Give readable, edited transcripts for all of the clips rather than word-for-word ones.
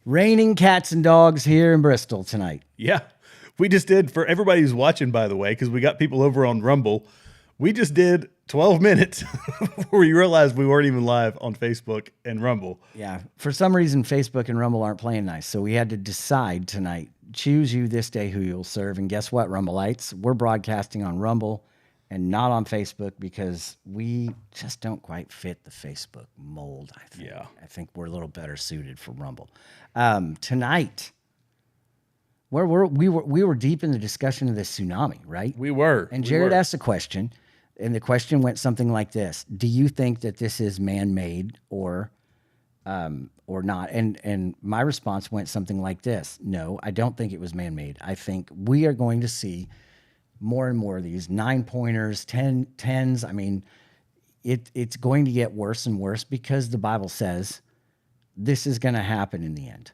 Raining cats and dogs here in Bristol tonight. Yeah. We just did, for everybody who's watching, by the way, because we got people over on Rumble, we just did 12 minutes before we realized we weren't even live on Facebook and Rumble. Yeah. For some reason, Facebook and Rumble aren't playing nice. So we had to decide tonight, choose you this day who you'll serve. And guess what, Rumbleites? We're broadcasting on Rumble and not on Facebook because we just don't quite fit the Facebook mold, I think. Yeah. I think we're a little better suited for Rumble. Tonight, we were deep in the discussion of the tsunami, right? We were. And Jared asked a question, and the question went something like this: do you think that this is man-made or not? And my response went something like this: no, I don't think it was man-made. I think we are going to see more and more of these 9-pointers, 10s. I mean, it's going to get worse and worse because the Bible says this is going to happen in the end.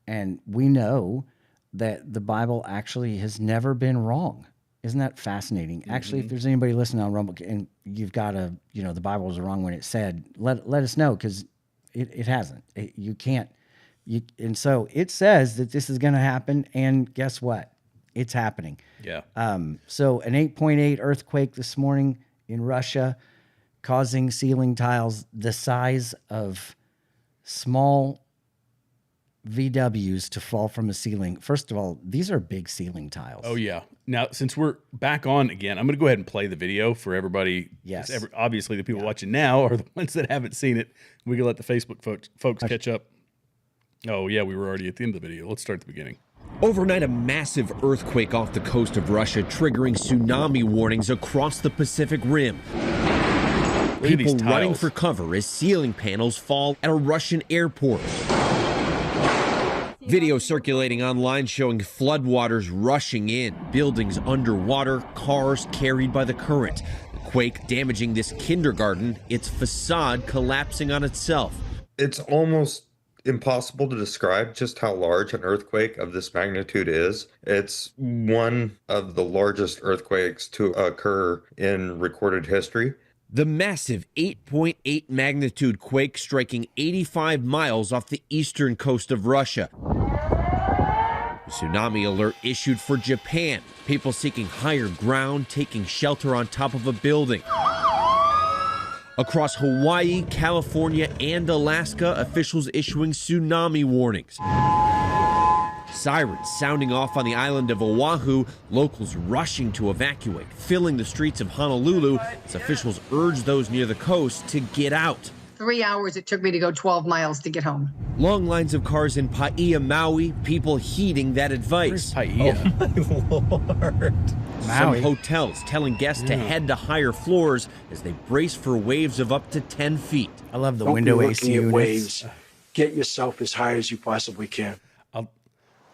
And we know that the Bible actually has never been wrong. Isn't that fascinating? Mm-hmm. Actually, if there's anybody listening on Rumble and you've got the Bible was wrong when it said, let us know, because it hasn't. And so it says that this is going to happen, and guess what? It's happening. Yeah. So an 8.8 earthquake this morning in Russia, causing ceiling tiles the size of small VWs to fall from a ceiling. First of all, these are big ceiling tiles. Oh, yeah. Now, since we're back on again, I'm going to go ahead and play the video for everybody. Yes. Obviously, the people watching now are the ones that haven't seen it. We can let the Facebook folks catch up. Oh, yeah, we were already at the end of the video. Let's start at the beginning. Overnight, a massive earthquake off the coast of Russia, triggering tsunami warnings across the Pacific Rim. People running for cover as ceiling panels fall at a Russian airport. Video circulating online showing floodwaters rushing in, buildings underwater, cars carried by the current. The quake damaging this kindergarten, its facade collapsing on itself. It's almost impossible to describe just how large an earthquake of this magnitude is. It's one of the largest earthquakes to occur in recorded history. The massive 8.8 magnitude quake striking 85 miles off the eastern coast of Russia. A tsunami alert issued for Japan. People seeking higher ground, taking shelter on top of a building. Across Hawaii, California, and Alaska, officials issuing tsunami warnings. Sirens sounding off on the island of Oahu, locals rushing to evacuate, filling the streets of Honolulu as officials urge those near the coast to get out. 3 hours it took me to go 12 miles to get home. Long lines of cars in Paia, Maui, people heeding that advice. Where's Paia? Oh my Lord. Some hotels telling guests to head to higher floors as they brace for waves of up to 10 feet. I love the Don't window be AC looking at units. waves. Get yourself as high as you possibly can.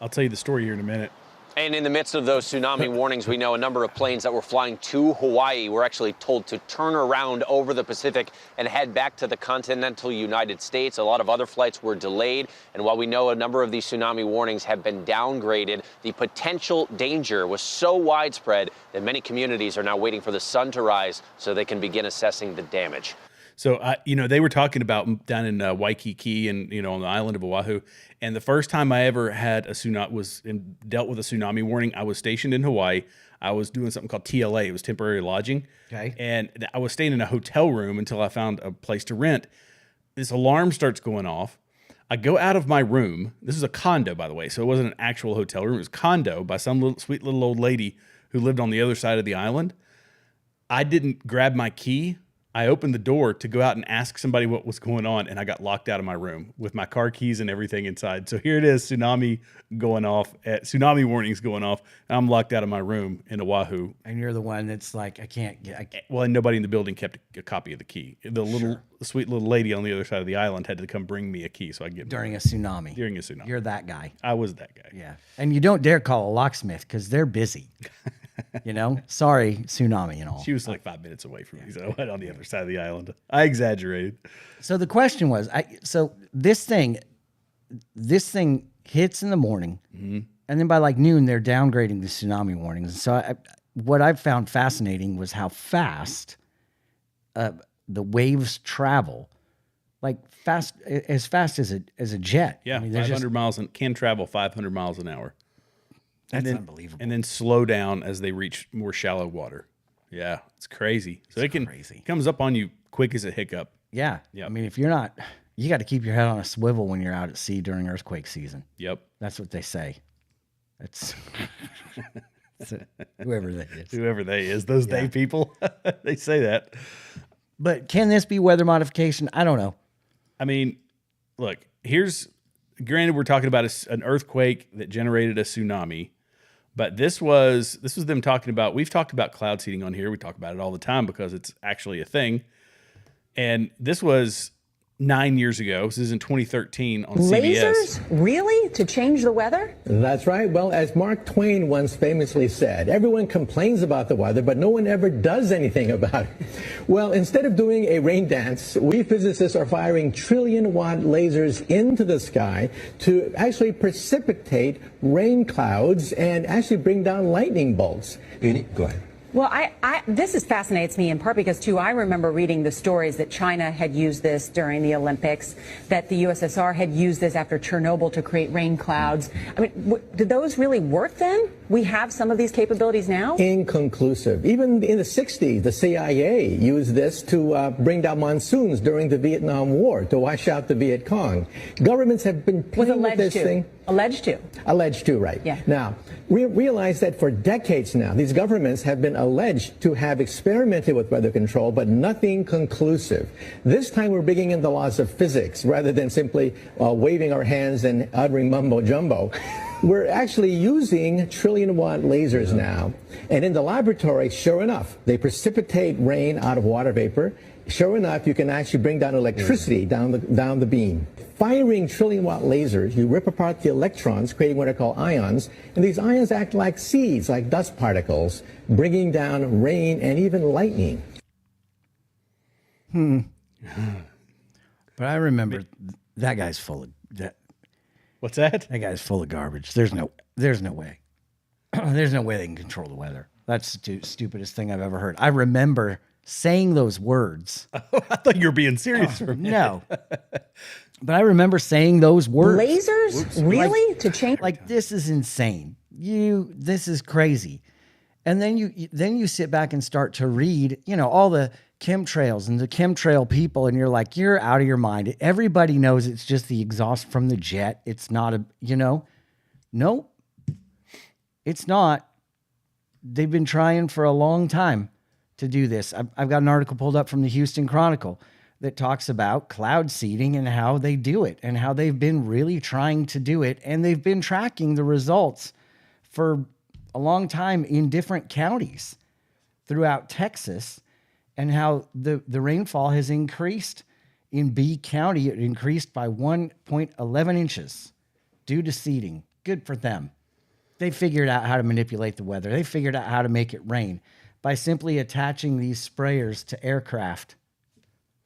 I'll tell you the story here in a minute. And in the midst of those tsunami warnings, we know a number of planes that were flying to Hawaii were actually told to turn around over the Pacific and head back to the continental United States. A lot of other flights were delayed. And while we know a number of these tsunami warnings have been downgraded, the potential danger was so widespread that many communities are now waiting for the sun to rise so they can begin assessing the damage. So, they were talking about down in Waikiki and, on the island of Oahu. And the first time I ever had a tsunami dealt with a tsunami warning, I was stationed in Hawaii. I was doing something called TLA. It was temporary lodging. Okay. And I was staying in a hotel room until I found a place to rent. This alarm starts going off. I go out of my room. This is a condo, by the way. So it wasn't an actual hotel room. It was a condo by some sweet little old lady who lived on the other side of the island. I didn't grab my key. I opened the door to go out and ask somebody what was going on, and I got locked out of my room with my car keys and everything inside. So here it is, tsunami warnings going off, and I'm locked out of my room in Oahu. And you're the one that's like, I can't. Well, and nobody in the building kept a copy of the key. The sweet little lady on the other side of the island had to come bring me a key so I could get during a tsunami. During a tsunami. You're that guy. I was that guy. Yeah. And you don't dare call a locksmith because they're busy. Sorry, tsunami and all. She was like 5 minutes away from me, so I went on the other side of the island. I exaggerated. So the question was, this thing hits in the morning, and then by like noon, they're downgrading the tsunami warnings. So what I found fascinating was how fast the waves travel like fast as a jet. Yeah, I mean, 500 miles and can travel 500 miles an hour. that's then, unbelievable. And then slow down as they reach more shallow water. Yeah, it's crazy. So it comes up on you quick as a hiccup. Yeah. Yep. I mean, if you're not, you got to keep your head on a swivel when you're out at sea during earthquake season. Yep. That's what they say. That's whoever that is. Whoever they is, those they people, they say that. But can this be weather modification? I don't know. I mean, look, granted, we're talking about an earthquake that generated a tsunami, but this was them talking about, we've talked about cloud seeding on here. We talk about it all the time because it's actually a thing. And this was 9 years ago. This is in 2013 on CBS. Lasers? Really? To change the weather? That's right. Well, as Mark Twain once famously said, everyone complains about the weather, but no one ever does anything about it. Well, instead of doing a rain dance, we physicists are firing trillion-watt lasers into the sky to actually precipitate rain clouds and actually bring down lightning bolts. Go ahead. Well, this fascinates me in part because, too, I remember reading the stories that China had used this during the Olympics, that the USSR had used this after Chernobyl to create rain clouds. I mean, did those really work then? We have some of these capabilities now? Inconclusive. Even in the 60s, the CIA used this to bring down monsoons during the Vietnam War, to wash out the Viet Cong. Governments have been playing with this thing. Alleged to. Alleged to, right. Yeah. Now, we realize that for decades now, these governments have been alleged to have experimented with weather control, but nothing conclusive. This time we're bringing in the laws of physics rather than simply waving our hands and uttering mumbo jumbo. We're actually using trillion-watt lasers now. And in the laboratory, sure enough, they precipitate rain out of water vapor. Sure enough, you can actually bring down electricity down the beam. Firing trillion-watt lasers, you rip apart the electrons, creating what are called ions, and these ions act like seeds, like dust particles, bringing down rain and even lightning. But I remember that guy's full of that. What's that? That guy's full of garbage. There's no way. There's no way they can control the weather. That's the stupidest thing I've ever heard. I remember saying those words. I thought you were being serious. No. But I remember saying those words. Lasers? Really? To change? Like, this is insane. This is crazy. And then you sit back and start to read, all the chemtrails and the chemtrail people, and you're like, you're out of your mind. Everybody knows it's just the exhaust from the jet. It's not nope. It's not. They've been trying for a long time to do this. I've got an article pulled up from the Houston Chronicle that talks about cloud seeding and how they do it and how they've been really trying to do it. And they've been tracking the results for a long time in different counties throughout Texas, and how the rainfall has increased in B County. It increased by 1.11 inches due to seeding. Good for them. They figured out how to manipulate the weather. They figured out how to make it rain by simply attaching these sprayers to aircraft.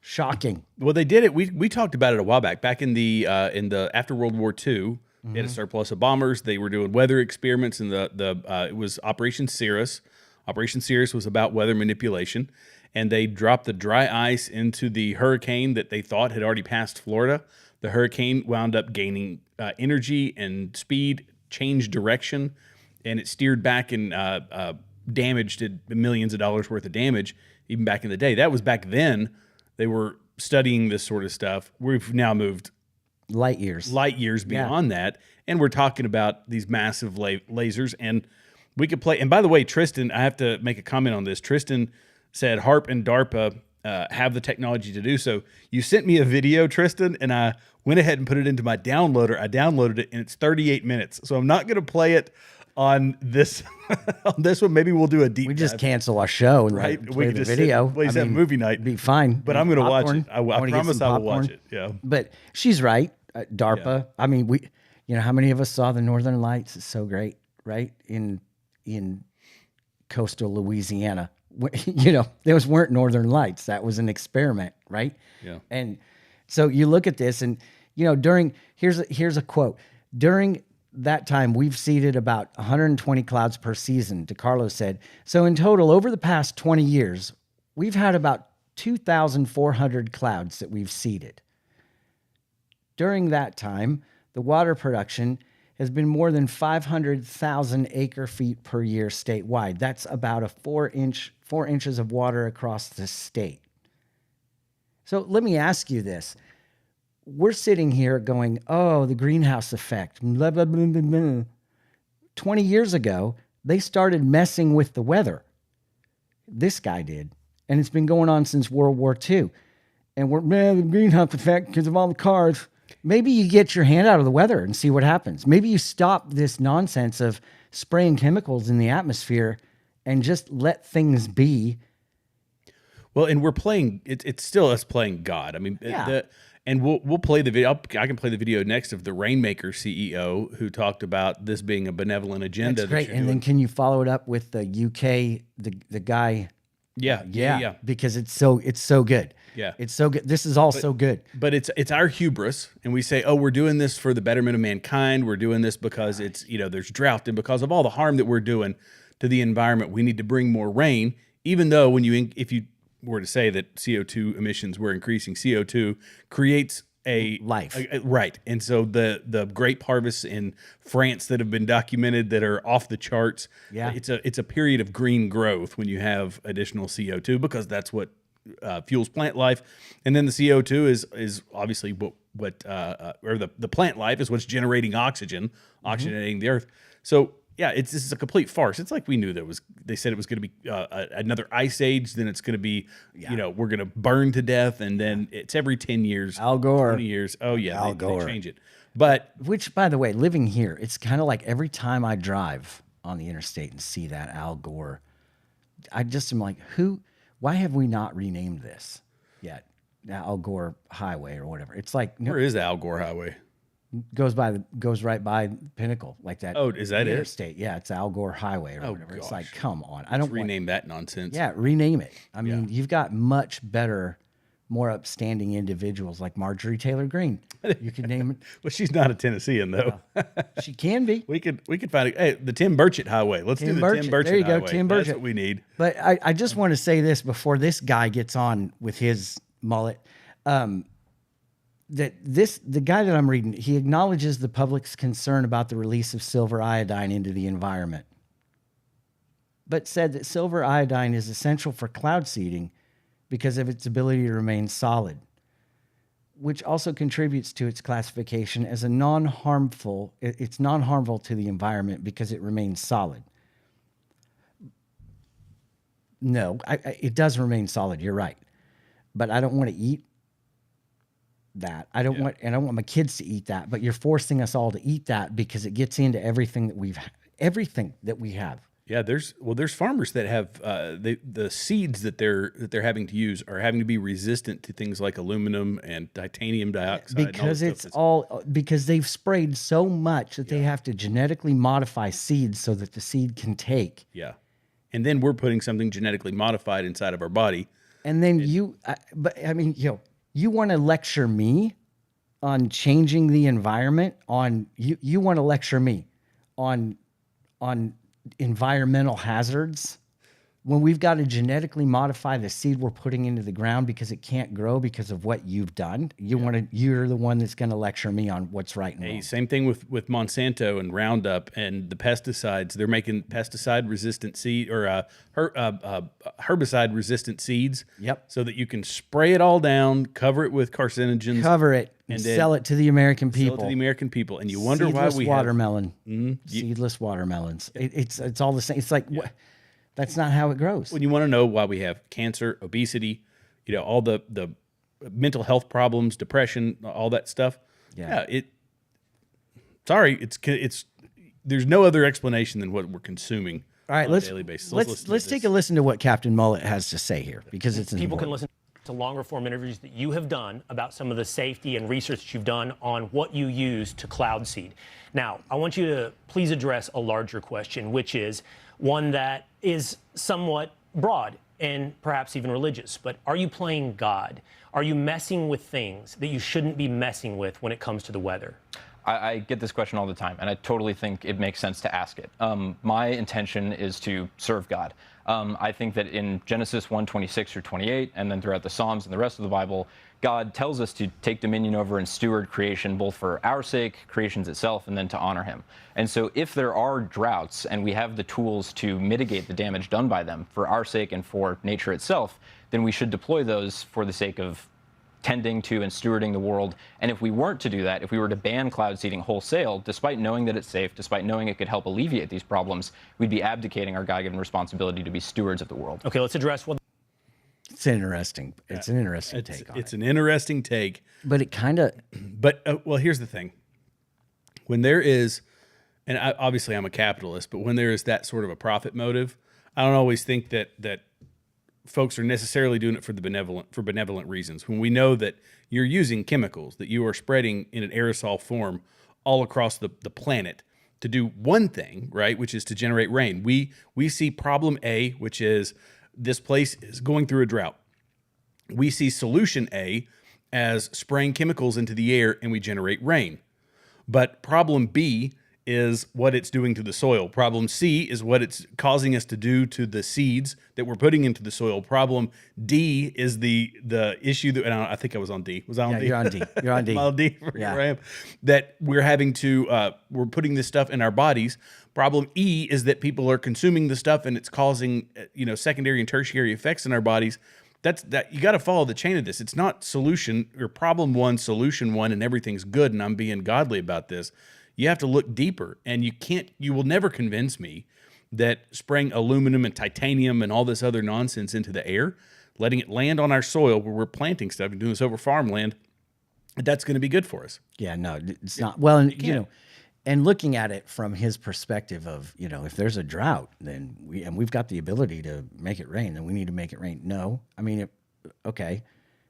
Shocking. Well, they did it. We talked about it a while back in the after World War II. They had a surplus of bombers. They were doing weather experiments, and it was Operation Cirrus. Operation Cirrus was about weather manipulation, and they dropped the dry ice into the hurricane that they thought had already passed Florida. The hurricane wound up gaining energy and speed, changed direction, and it steered back and damaged it millions of dollars worth of damage. Even back in the day, that was back then. They were studying this sort of stuff. We've now moved light years beyond that, and we're talking about these massive lasers, and we could play. And by the way, Tristan, I have to make a comment on this. Tristan said HAARP and DARPA have the technology to do so. You sent me a video, Tristan, and I went ahead and put it into my downloader. I downloaded it, and it's 38 minutes. So I'm not going to play it on this on this one. Maybe we'll do a deep. We just cancel our show and right. Play the video. Play that movie night. Be fine. But I'm going to watch it. I promise I will watch it. Yeah. But she's right. DARPA. Yeah. I mean, how many of us saw the Northern Lights? It's so great, right? In coastal Louisiana, those weren't Northern Lights. That was an experiment, right? Yeah. And so you look at this, and here's a quote. During that time, we've seeded about 120 clouds per season, DeCarlo said. So in total, over the past 20 years, we've had about 2,400 clouds that we've seeded. During that time, the water production has been more than 500,000 acre feet per year statewide. That's about a 4 inches of water across the state. So let me ask you this. We're sitting here going, oh, the greenhouse effect, blah, blah, blah, blah, blah. 20 years ago, they started messing with the weather. This guy did. And it's been going on since World War II. And we're, man, the greenhouse effect because of all the cars. Maybe you get your hand out of the weather and see what happens. Maybe you stop this nonsense of spraying chemicals in the atmosphere and just let things be. Well, and we're playing, it's still us playing God. I mean, and we'll play the video. I can play the video next of the Rainmaker CEO who talked about this being a benevolent agenda. That's great. And then can you follow it up with the UK, the guy? Yeah. Because it's so good. Yeah. It's so good. This is all so good. But it's our hubris. And we say, oh, we're doing this for the betterment of mankind. We're doing this because it's, there's drought. And because of all the harm that we're doing to the environment, we need to bring more rain. Even though if you were to say that CO2 emissions were increasing, CO2 creates a life. Right. And so the grape harvests in France that have been documented that are off the charts. Yeah. It's a period of green growth when you have additional CO2 because that's what fuels plant life. And then the CO2 is obviously what the plant life is what's generating oxygen, oxygenating the earth. So yeah, this is a complete farce. It's like we knew they said it was going to be another ice age. Then it's going to be, we're going to burn to death. And then it's every 10 years, Al Gore. 20 years. Oh yeah, Al Gore. they change it. But which, by the way, living here, it's kind of like every time I drive on the interstate and see that Al Gore, I just am like, why have we not renamed this yet? Al Gore Highway or whatever. It's like, where is the Al Gore Highway? Goes right by Pinnacle, like that. Oh, is that interstate? Yeah, it's Al Gore Highway or whatever. Gosh. It's like, come on, I don't rename that nonsense. Yeah, rename it. I mean, you've got much better, more upstanding individuals like Marjorie Taylor Greene. You could name it. Well, she's not a Tennessean though. She can be. We could find it. Hey, the Tim Burchett Highway. Let's do the Tim Burchett. There you go, Highway. Tim Burchett. That's what we need. But I just want to say this before this guy gets on with his mullet. The guy that I'm reading, he acknowledges the public's concern about the release of silver iodine into the environment, but said that silver iodine is essential for cloud seeding because of its ability to remain solid, which also contributes to its classification as it's non-harmful to the environment because it remains solid. No, it does remain solid. You're right. But I don't want to eat that. I don't want my kids to eat that, but you're forcing us all to eat that because it gets into everything that we have. Yeah, there's farmers that have the seeds that they're having to use are having to be resistant to things like aluminum and titanium dioxide. Because they've sprayed so much that they have to genetically modify seeds so that the seed can take. Yeah. And then we're putting something genetically modified inside of our body. And then you want to lecture me on changing the environment, you want to lecture me on environmental hazards when we've got to genetically modify the seed we're putting into the ground because it can't grow because of what you've done. You're the one that's going to lecture me on what's right and wrong. Same thing with Monsanto and Roundup and the pesticides. They're making pesticide resistant seed or herbicide resistant seeds. Yep. So that you can spray it all down, cover it with carcinogens. And sell it to the American people. And you wonder why we watermelon. Seedless watermelons. It's all the same. It's like that's not how it grows. When you want to know why we have cancer, obesity, all the mental health problems, depression, all that stuff. Yeah. There's no other explanation than what we're consuming. All right, on a daily basis. Let's take a listen to what Captain Mullet has to say here because it's people important. Can listen to longer form interviews that you have done about some of the safety and research that you've done on what you use to cloud seed. Now, I want you to please address a larger question, which is one that is somewhat broad and perhaps even religious. But are you playing God? Are you messing with things that you shouldn't be messing with when it comes to the weather? I get this question all the time, and I totally think it makes sense to ask it. My intention is to serve God. I think that in Genesis 1:26 through 28, and then throughout the Psalms and the rest of the Bible, God tells us to take dominion over and steward creation, both for our sake, creation's itself, and then to honor him. And so if there are droughts and we have the tools to mitigate the damage done by them for our sake and for nature itself, then we should deploy those for the sake of tending to and stewarding the world. And if we weren't to do that, if we were to ban cloud seeding wholesale, despite knowing that it's safe, despite knowing it could help alleviate these problems, we'd be abdicating our God-given responsibility to be stewards of the world. Okay, let's address what. It's interesting. It's an interesting take on it. It's an interesting take. But it kind of. But, well, here's the thing. When there is, and obviously I'm a capitalist, but when there is that sort of a profit motive, I don't always think that folks are necessarily doing it for benevolent reasons. When we know that you're using chemicals, that you are spreading in an aerosol form all across the planet to do one thing, right, which is to generate rain. We see problem A, which is this place is going through a drought. We see solution A as spraying chemicals into the air and we generate rain. But problem B is what it's doing to the soil. Problem C is what it's causing us to do to the seeds that we're putting into the soil. Problem D is the issue that, and I think I was on D. Was I on D? You're on D. You're on D. I'm on D. Yeah. Where I am. That we're having to, we're putting this stuff in our bodies. Problem E is that people are consuming the stuff and it's causing, secondary and tertiary effects in our bodies. That you got to follow the chain of this. It's not solution or problem one, solution one, and everything's good and I'm being godly about this. You have to look deeper, and you will never convince me that spraying aluminum and titanium and all this other nonsense into the air, letting it land on our soil where we're planting stuff and doing this over farmland, that's going to be good for us. Yeah, no, it's not. Well, and and looking at it from his perspective of, if there's a drought, then we've got the ability to make it rain, then we need to make it rain. No, I mean,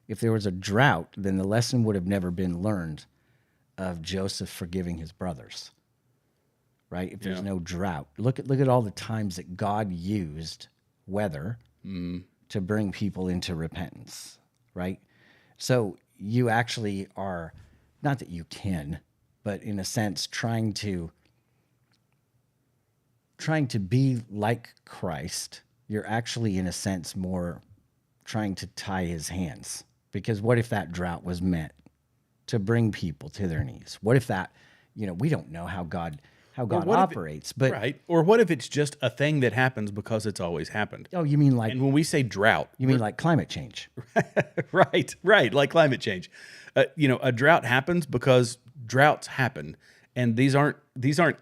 if there was a drought, then the lesson would have never been learned of Joseph forgiving his brothers, right? If there's no drought, look at all the times that God used weather to bring people into repentance, right? So you actually are, not that you can, but in a sense, trying to be like Christ. You're actually, in a sense, more trying to tie his hands, because what if that drought was meant to bring people to their knees? What if that, we don't know how God operates, but right. Or what if it's just a thing that happens because it's always happened? Oh, you mean like, and when we say drought, you mean like climate change? Right, like climate change. A drought happens because droughts happen, and these aren't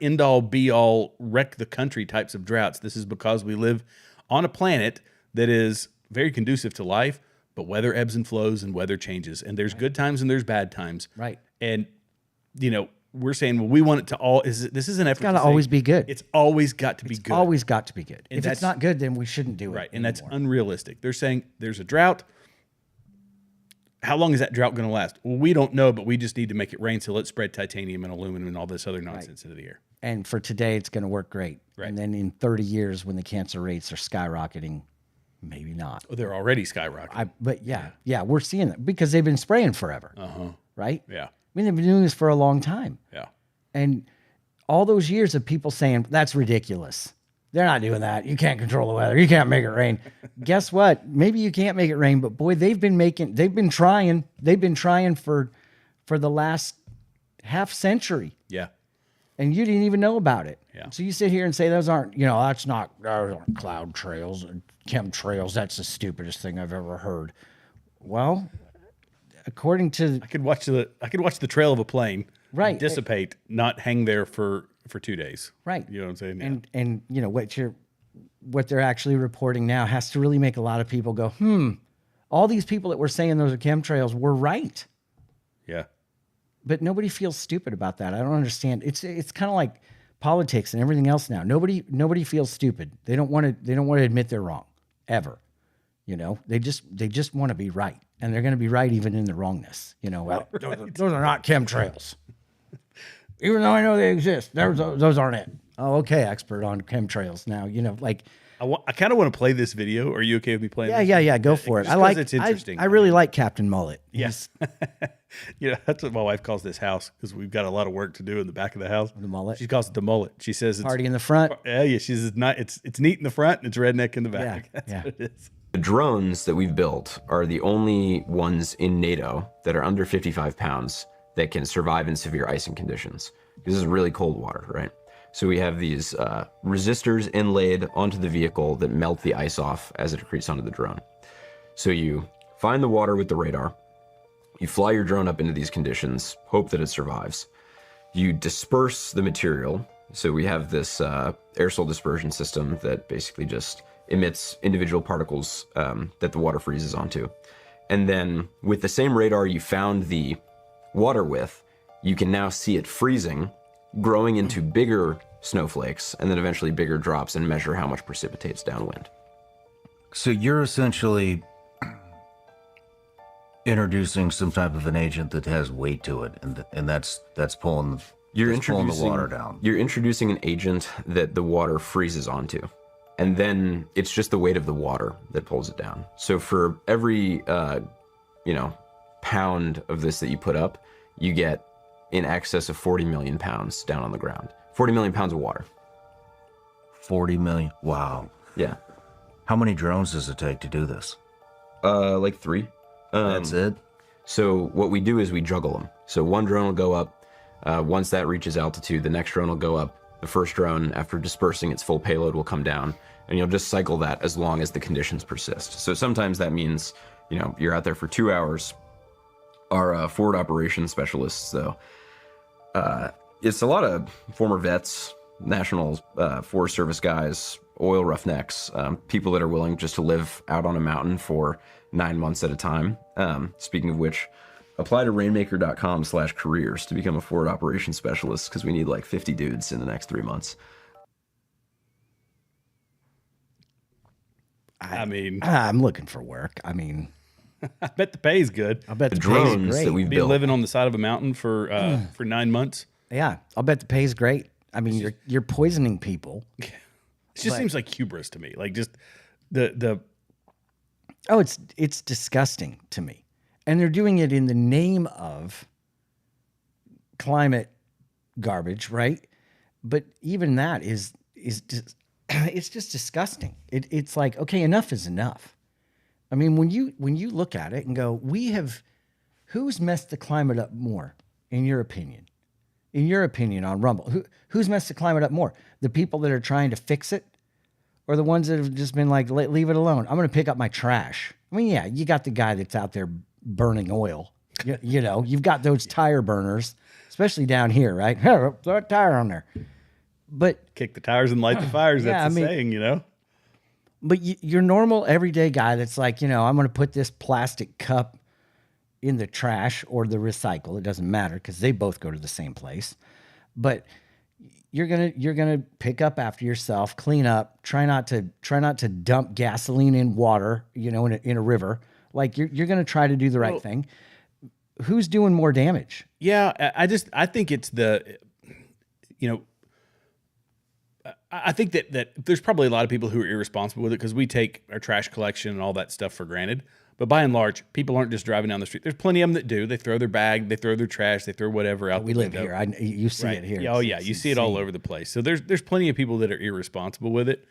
end all be all wreck the country types of droughts. This is because we live on a planet that is very conducive to life. But weather ebbs and flows and weather changes, and there's good times and there's bad times. Right. And, we're saying, well, we want it to this is an effort. It's got to always be good. It's always got to be good. Always got to be good. And if it's not good, then we shouldn't do it. Right. And that's unrealistic. They're saying there's a drought. How long is that drought going to last? Well, we don't know, but we just need to make it rain. So let's spread titanium and aluminum and all this other nonsense into the air. And for today, it's going to work great. Right. And then in 30 years, when the cancer rates are skyrocketing, maybe not. Oh, they're already skyrocketing. But we're seeing it because they've been spraying forever. Right? Yeah. I mean, they've been doing this for a long time. Yeah. And all those years of people saying, that's ridiculous. They're not doing that. You can't control the weather. You can't make it rain. Guess what? Maybe you can't make it rain, but boy, they've been trying for the last half century. Yeah. And you didn't even know about it. Yeah. So you sit here and say those aren't cloud trails and chemtrails. That's the stupidest thing I've ever heard. Well, according to I could watch the trail of a plane dissipate, not hang there for 2 days. Right. You know what I'm saying? Yeah. And what they're actually reporting now has to really make a lot of people go, all these people that were saying those are chemtrails were right. Yeah. But nobody feels stupid about that. I don't understand. It's kind of like politics and everything else now. Nobody feels stupid. They don't want to admit they're wrong ever. They just want to be right, and they're going to be right even in the wrongness. Those are not chemtrails. Even though I know they exist, those aren't it. Oh, okay, expert on chemtrails. Now I kind of want to play this video. Are you okay with me playing? Yeah. Go for it. It's interesting. I really like Captain Mullet. Yes. That's what my wife calls this house because we've got a lot of work to do in the back of the house. The mullet. She calls it the mullet. She says it's Party in the front. Yeah, she says it's neat in the front and it's redneck in the back. Yeah, That's what it is. The drones that we've built are the only ones in NATO that are under 55 pounds that can survive in severe icing conditions. This is really cold water, right? So we have these resistors inlaid onto the vehicle that melt the ice off as it accretes onto the drone. So you find the water with the radar, you fly your drone up into these conditions, hope that it survives. You disperse the material. So we have this aerosol dispersion system that basically just emits individual particles that the water freezes onto. And then with the same radar you found the water with, you can now see it freezing, growing into bigger snowflakes, and then eventually bigger drops, and measure how much precipitates downwind. So you're essentially introducing some type of an agent that has weight to it, and that's pulling the water down. You're introducing an agent that the water freezes onto, and then it's just the weight of the water that pulls it down. So for every pound of this that you put up, you get in excess of 40 million pounds down on the ground. 40 million pounds of water. 40 million. Wow. Yeah. How many drones does it take to do this? Like 3. That's it? So what we do is we juggle them. So one drone will go up. Once that reaches altitude, the next drone will go up. The first drone, after dispersing its full payload, will come down. And you'll just cycle that as long as the conditions persist. So sometimes that means, you're out there for 2 hours. Our forward operations specialists, though, it's a lot of former vets, National Forest Service guys, oil roughnecks, people that are willing just to live out on a mountain for 9 months at a time. Speaking of which, apply to rainmaker.com/careers to become a forward operations specialist, because we need like 50 dudes in the next 3 months. I'm looking for work. I mean, I bet the pay's good. I bet the pay's drones great. that we've Be built. living on the side of a mountain for 9 months. Yeah, I'll bet the pay's great. I mean, you're poisoning people. It just seems like hubris to me. Like just the Oh, it's disgusting to me. And they're doing it in the name of climate garbage, right? But even that is just, it's just disgusting. It's like, okay, enough is enough. I mean, when you look at it and go, who's messed the climate up more, in your opinion? In your opinion on Rumble, who's messed the climate up more? The people that are trying to fix it, or the ones that have just been like, leave it alone? I'm going to pick up my trash. I mean, yeah, you got the guy that's out there burning oil. You've got those tire burners, especially down here, right? Throw a tire on there. But kick the tires and light the fires. That's the saying, But your normal everyday guy that's like, I'm going to put this plastic cup in the trash or the recycle. It doesn't matter because they both go to the same place. But you're gonna pick up after yourself, clean up, try not to dump gasoline in water, in a river. Like you're gonna try to do the right thing. Who's doing more damage? Yeah, I think it's I think that there's probably a lot of people who are irresponsible with it because we take our trash collection and all that stuff for granted. But by and large, people aren't just driving down the street. There's plenty of them that do. They throw their bag, they throw their trash, they throw whatever out. We live here. You see it here. Oh yeah, you see it all over the place. So there's plenty of people that are irresponsible with it.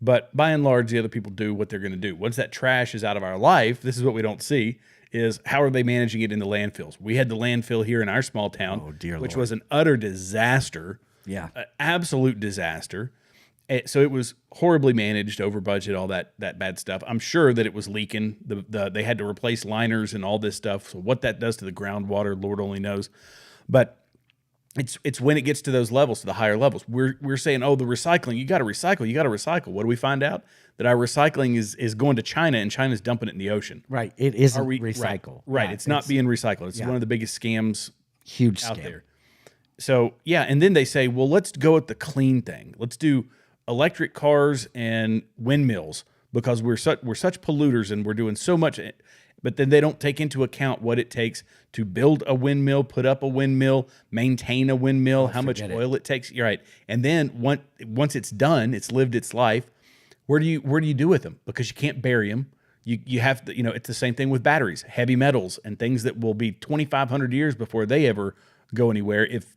But by and large, the other people do what they're going to do. Once that trash is out of our life, this is what we don't see, is how are they managing it in the landfills? We had the landfill here in our small town, which was an utter disaster. Yeah. An absolute disaster. So it was horribly managed, over budget, all that bad stuff. I'm sure that it was leaking. They had to replace liners and all this stuff. So what that does to the groundwater, Lord only knows. But it's when it gets to those levels, to the higher levels, we're saying, the recycling, you got to recycle. What do we find out? That our recycling is going to China, and China's dumping it in the ocean. Right. It isn't recycle. Right. Yeah, it's not being recycled. It's one of the biggest scams huge out scam. there. So yeah, and then they say, well, let's go with the clean thing. Let's do electric cars and windmills because we're such polluters and we're doing so much. But then they don't take into account what it takes to build a windmill, put up a windmill, maintain a windmill, how much oil it takes. You're right. And then once it's done, it's lived its life. Where do you do with them? Because you can't bury them. You have to, it's the same thing with batteries, heavy metals, and things that will be 2,500 years before they ever go anywhere. If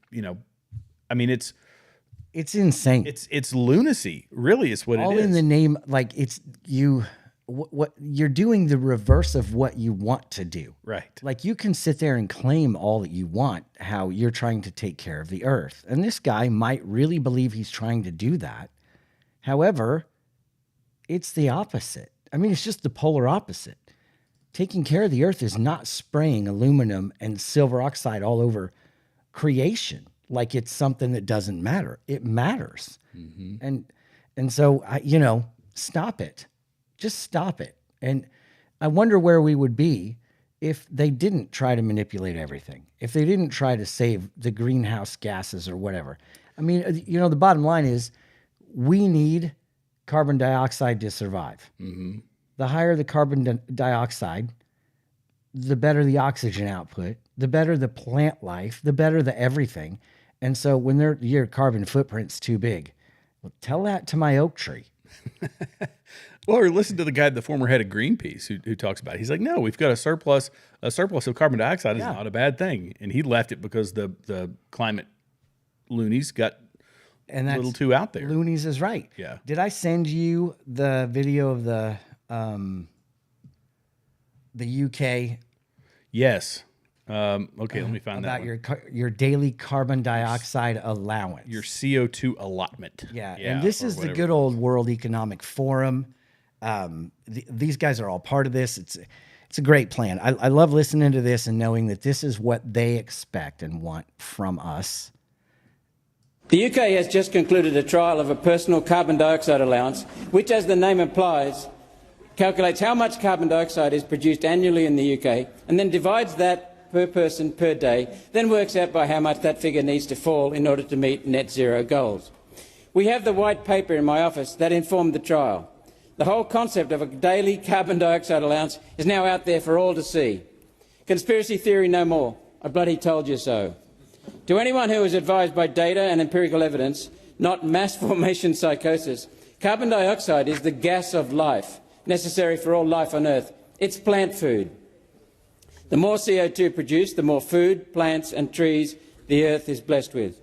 it's insane. It's lunacy, really, is what it is. All in the name, like what you're doing the reverse of what you want to do. Right. Like you can sit there and claim all that you want, how you're trying to take care of the earth. And this guy might really believe he's trying to do that. However, it's the opposite. I mean, it's just the polar opposite. Taking care of the earth is not spraying aluminum and silver oxide all over creation like it's something that doesn't matter. It matters. Mm-hmm. And so, stop it. Just stop it. And I wonder where we would be if they didn't try to manipulate everything, if they didn't try to save the greenhouse gases or whatever. I mean, the bottom line is we need carbon dioxide to survive. Mm-hmm. The higher the carbon dioxide, the better the oxygen output, the better the plant life, the better the everything. And so when your carbon footprint's too big, well, tell that to my oak tree. Or listen to the guy, the former head of Greenpeace, who talks about it. He's like, no, we've got a surplus of carbon dioxide is not a bad thing. And he left it because the climate loonies got a little too out there. Loonies is right. Yeah. Did I send you the video of the UK? Yes. Okay, let me find that one. About your daily carbon dioxide allowance. Your CO2 allotment. Yeah, and this is the good old World Economic Forum. These guys are all part of this. It's a great plan. I love listening to this and knowing that this is what they expect and want from us. The UK has just concluded a trial of a personal carbon dioxide allowance, which, as the name implies, calculates how much carbon dioxide is produced annually in the UK and then divides that per person per day, then works out by how much that figure needs to fall in order to meet net zero goals. We have the white paper in my office that informed the trial. The whole concept of a daily carbon dioxide allowance is now out there for all to see. Conspiracy theory no more. I bloody told you so. To anyone who is advised by data and empirical evidence, not mass formation psychosis, carbon dioxide is the gas of life, necessary for all life on Earth. It's plant food. The more CO2 produced, the more food, plants and trees the Earth is blessed with.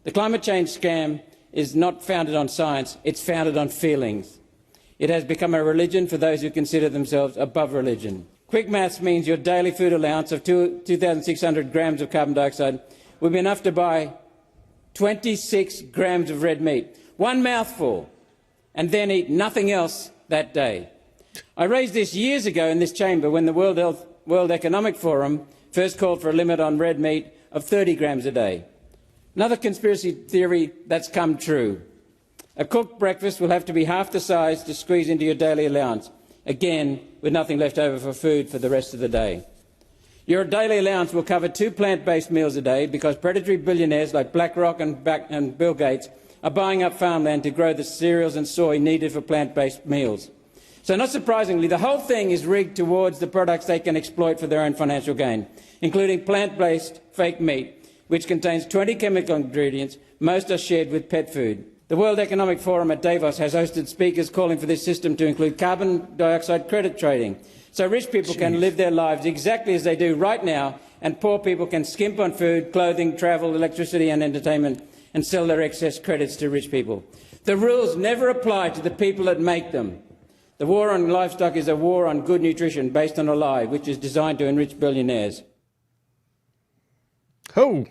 The climate change scam is not founded on science, it's founded on feelings. It has become a religion for those who consider themselves above religion. Quick maths means your daily food allowance of 2,600 grams of carbon dioxide will be enough to buy 26 grams of red meat, one mouthful, and then eat nothing else that day. I raised this years ago in this chamber when the World Economic Forum first called for a limit on red meat of 30 grams a day. Another conspiracy theory that's come true. A cooked breakfast will have to be half the size to squeeze into your daily allowance, again with nothing left over for food for the rest of the day. Your daily allowance will cover 2 plant-based meals a day because predatory billionaires like BlackRock and Bill Gates are buying up farmland to grow the cereals and soy needed for plant-based meals. So not surprisingly, the whole thing is rigged towards the products they can exploit for their own financial gain, including plant-based fake meat, which contains 20 chemical ingredients. Most are shared with pet food. The World Economic Forum at Davos has hosted speakers calling for this system to include carbon dioxide credit trading, so rich people can live their lives exactly as they do right now, and poor people can skimp on food, clothing, travel, electricity and entertainment, and sell their excess credits to rich people. The rules never apply to the people that make them. The war on livestock is a war on good nutrition based on a lie, which is designed to enrich billionaires. Oh,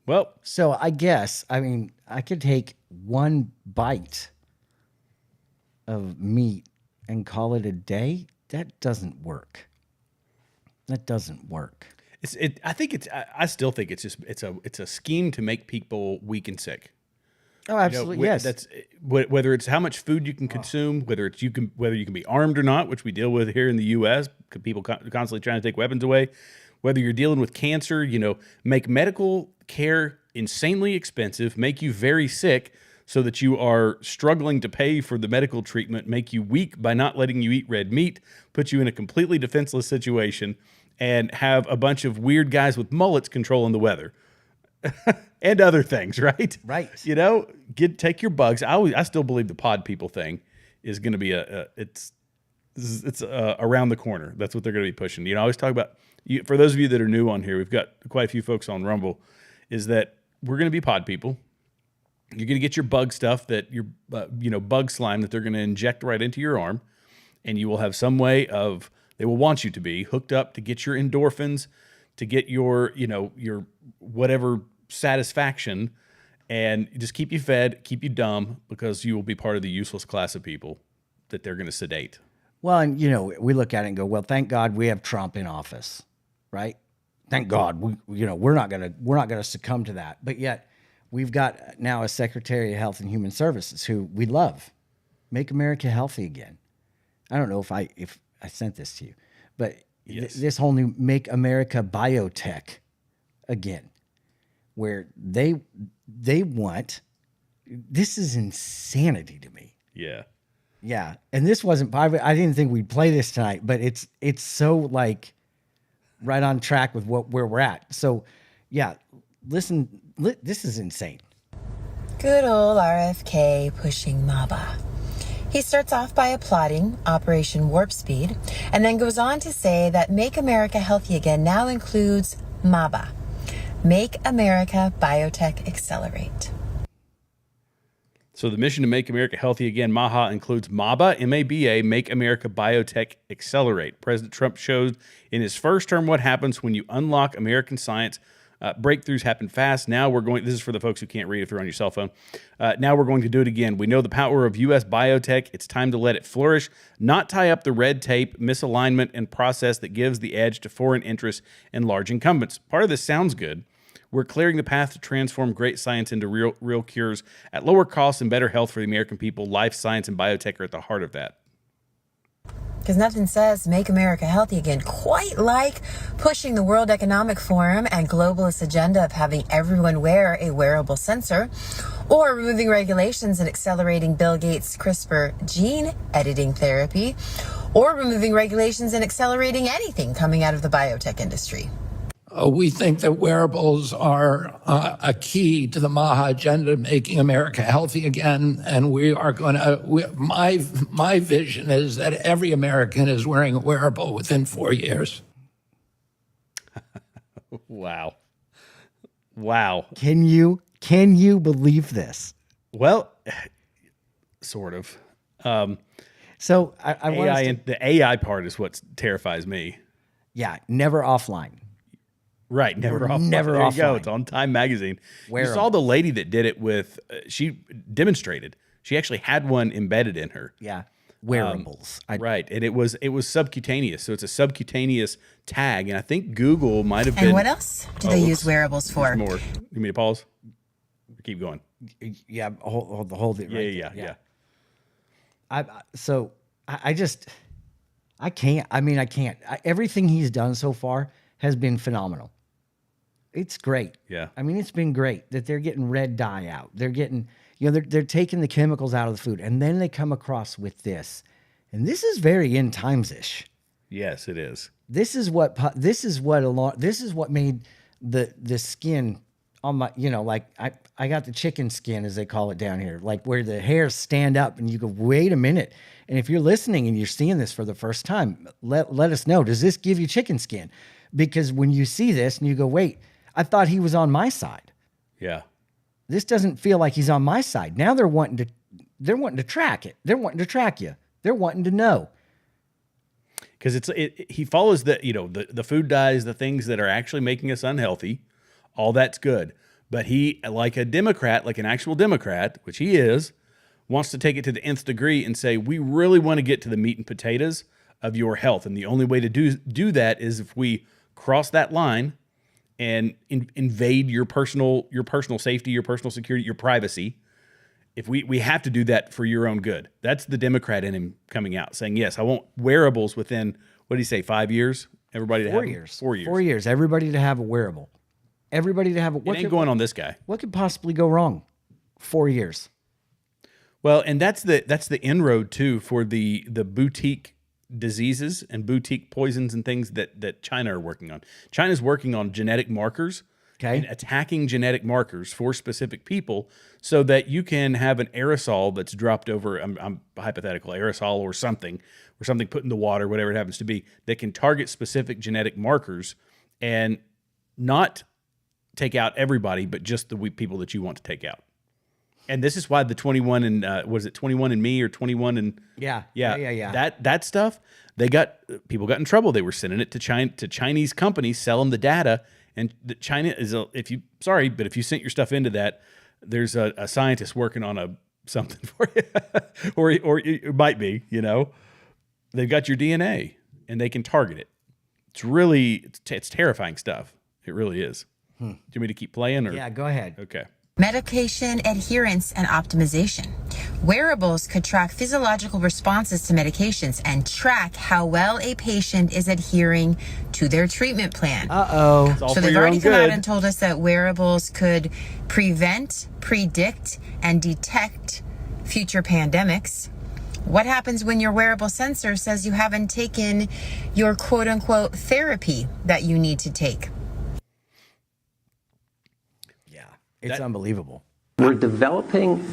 well. So I guess, I could take one bite of meat and call it a day. That doesn't work. That doesn't work. I still think it's a scheme to make people weak and sick. Oh, absolutely, yes. That's whether it's how much food you can consume, whether you can be armed or not, which we deal with here in the U.S. People constantly trying to take weapons away. Whether you're dealing with cancer, make medical care insanely expensive, make you very sick, so that you are struggling to pay for the medical treatment, make you weak by not letting you eat red meat, put you in a completely defenseless situation, and have a bunch of weird guys with mullets controlling the weather. And other things, right? Right. Take your bugs. I still believe the pod people thing is going to be It's around the corner. That's what they're going to be pushing. You know, I always talk about, for those of you that are new on here, we've got quite a few folks on Rumble, is that we're going to be pod people. You're going to get your bug stuff that your, bug slime that they're going to inject right into your arm. And you will have some way of, they will want you to be hooked up to get your endorphins, to get your, your whatever satisfaction, and just keep you fed, keep you dumb, because you will be part of the useless class of people that they're going to sedate. Well, and we look at it and go, well, thank God we have Trump in office, right? Thank God we're not gonna succumb to that. But yet we've got now a Secretary of Health and Human Services who we love. Make America healthy again. I don't know if I sent this to you, but yes. This whole new Make America Biotech again, where they want, this is insanity to me. Yeah. Yeah. And this wasn't, I didn't think we'd play this tonight, but it's so like right on track with where we're at. So yeah, listen, this is insane. Good old RFK pushing MABA. He starts off by applauding Operation Warp Speed and then goes on to say that Make America Healthy Again now includes MABA. Make America Biotech Accelerate. So the mission to Make America Healthy Again, MAHA, includes MABA, M-A-B-A, Make America Biotech Accelerate. President Trump showed in his first term what happens when you unlock American science. Breakthroughs happen fast. Now we're going, this is for the folks who can't read if you're on your cell phone. Now we're going to do it again. We know the power of U.S. biotech. It's time to let it flourish, not tie up the red tape, misalignment, and process that gives the edge to foreign interests and large incumbents. Part of this sounds good. We're clearing the path to transform great science into real cures at lower costs and better health for the American people. Life science and biotech are at the heart of that. Because nothing says Make America Healthy Again quite like pushing the World Economic Forum and globalist agenda of having everyone wear a wearable sensor, or removing regulations and accelerating Bill Gates' CRISPR gene editing therapy, or removing regulations and accelerating anything coming out of the biotech industry. We think that wearables are a key to the MAHA agenda, making America healthy again. And we are going to, my vision is that every American is wearing a wearable within 4 years. Wow. Wow. Can you believe this? Well, sort of. So I want the AI part is what terrifies me. Yeah. Never offline. Right, never offline. Never there offline. You go. It's on Time Magazine. Wearable. You saw the lady that did it with. She demonstrated. She actually had one embedded in her. Yeah, wearables. Right, and it was subcutaneous. So it's a subcutaneous tag, and I think Google might have been. And what else do they use wearables for? There's more. You need me to pause? Keep going. Yeah, hold it. Right Yeah. there. I can't. I mean, I can't. Everything he's done so far has been phenomenal. It's great. Yeah. I mean, it's been great that they're getting red dye out. They're getting, they're taking the chemicals out of the food, and then they come across with this, and this is very end times-ish. Yes, it is. This is what made the skin on my, like I got the chicken skin, as they call it down here, like where the hairs stand up and you go, wait a minute. And if you're listening and you're seeing this for the first time, let us know. Does this give you chicken skin? Because when you see this and you go, wait, I thought he was on my side. Yeah. This doesn't feel like he's on my side. Now they're wanting to track it. They're wanting to track you. They're wanting to know. Because he follows the food dyes, the things that are actually making us unhealthy. All that's good. But he, like a Democrat, like an actual Democrat, which he is, wants to take it to the nth degree and say, we really want to get to the meat and potatoes of your health. And the only way to do that is if we cross that line and invade your personal safety, your personal security, your privacy. If we have to do that for your own good. That's the Democrat in him coming out saying, yes, I want wearables within, what did he say, 5 years? Everybody to have 4 years. 4 years. 4 years. Everybody to have a wearable. Everybody to have a. It ain't going on this guy. What could possibly go wrong? 4 years. Well, and that's the inroad too for the boutique diseases and boutique poisons and things that China are working on. China's working on genetic markers and attacking genetic markers for specific people so that you can have an aerosol that's dropped over, I'm hypothetical aerosol or something put in the water, whatever it happens to be, that can target specific genetic markers and not take out everybody, but just the people that you want to take out. And this is why the 21 and was it 21 and Me or 21 and yeah. That stuff, people got in trouble. They were sending it to Chinese companies, selling the data, and China is if you sent your stuff into that, there's a scientist working on something for you, or it might be, they've got your DNA and they can target it. It's really it's terrifying stuff. It really is. Do you want me to keep playing? Or? Yeah, go ahead. Okay. Medication adherence and optimization. Wearables could track physiological responses to medications and track how well a patient is adhering to their treatment plan. So they've already come out and told us that wearables could prevent, predict, and detect future pandemics. What happens when your wearable sensor says you haven't taken your quote-unquote therapy that you need to take? It's unbelievable. We're developing,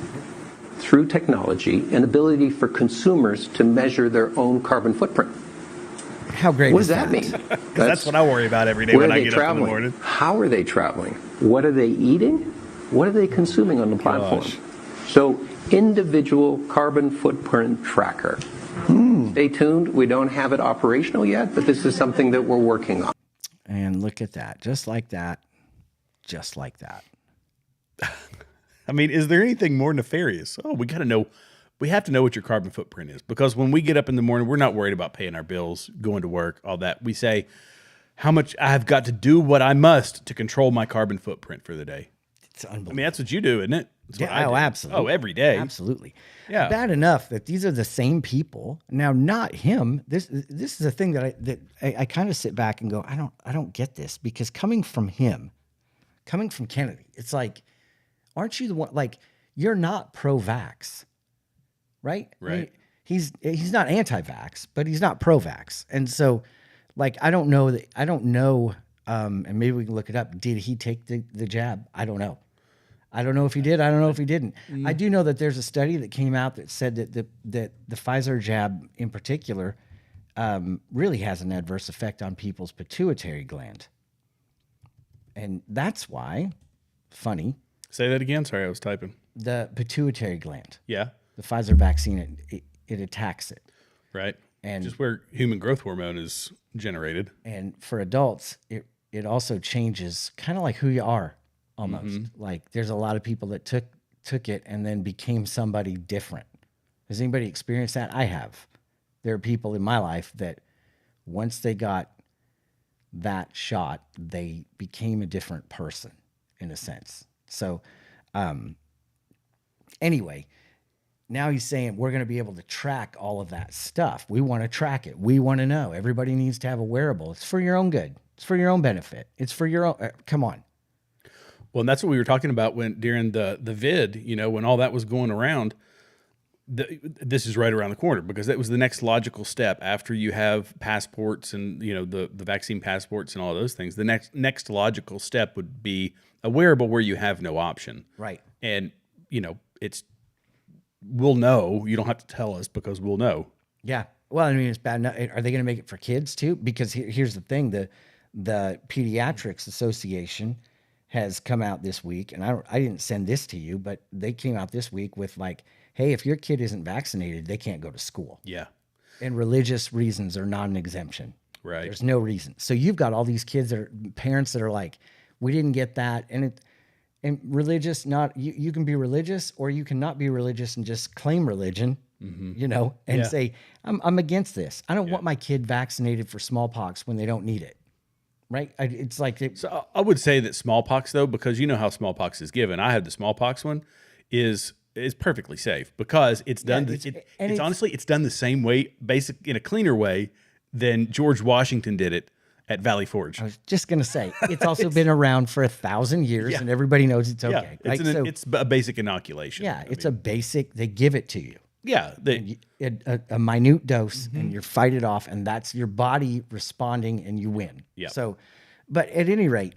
through technology, an ability for consumers to measure their own carbon footprint. How great what is does that mean? That's what I worry about every day when I get up in the morning. How are they traveling? What are they eating? What are they consuming on the platform? So, individual carbon footprint tracker. Stay tuned. We don't have it operational yet, but this is something that we're working on. And look at that. Just like that. Just like that. I mean, is there anything more nefarious? We got to know. We have to know what your carbon footprint is, because when we get up in the morning, we're not worried about paying our bills, going to work, all that. We say, how much I have got to do what I must to control my carbon footprint for the day. It's unbelievable. I mean, that's what you do, isn't it? That's what I do. Absolutely. Oh, every day. Absolutely. Yeah. Bad enough that these are the same people. Now, not him. This is a thing that I kind of sit back and go, I don't get this, because coming from him, coming from Kennedy, it's like, aren't you the one, like, you're not pro-vax, right? Right. I mean, he's not anti-vax, but he's not pro-vax. And so, like, I don't know, and maybe we can look it up. Did he take the jab? I don't know. I don't know if he did. I don't know if he didn't. I do know that there's a study that came out that said that the Pfizer jab in particular really has an adverse effect on people's pituitary gland. And that's why, funny. Say that again. Sorry, I was typing. The pituitary gland. Yeah. The Pfizer vaccine, it attacks it. Right. And just where human growth hormone is generated. And for adults, it also changes kind of like who you are almost. Mm-hmm. Like there's a lot of people that took it and then became somebody different. Has anybody experienced that? I have. There are people in my life that once they got that shot, they became a different person in a sense. So, anyway, now he's saying we're going to be able to track all of that stuff. We want to track it. We want to know. Everybody needs to have a wearable. It's for your own good. It's for your own benefit. It's for your own. Come on. Well, and that's what we were talking about during the vid, when all that was going around. This is right around the corner, because that was the next logical step after you have passports and, the vaccine passports and all those things. The next logical step would be a wearable where you have no option. Right. And, we'll know. You don't have to tell us, because we'll know. Yeah. Well, I mean, it's bad enough. Are they going to make it for kids too? Because here's the thing. The Pediatrics Association has come out this week, and I didn't send this to you, but they came out this week with like, hey, if your kid isn't vaccinated, they can't go to school. Yeah. And religious reasons are not an exemption. Right. There's no reason. So you've got all these kids parents that are like, we didn't get that. And religious, you can be religious or you cannot be religious and just claim religion, and say, I'm against this. I don't want my kid vaccinated for smallpox when they don't need it. Right. It's like, so I would say that smallpox though, because you know how smallpox is given. I had the smallpox one is perfectly safe, because it's done. It's honestly, it's done the same way, in a cleaner way than George Washington did it at Valley Forge. I was just going to say, it's also been around for 1,000 years and everybody knows it's okay. Yeah, it's a basic inoculation. Yeah. A basic, they give it to you. Yeah. A minute dose and you fight it off, and that's your body responding and you win. Yeah. So, but at any rate,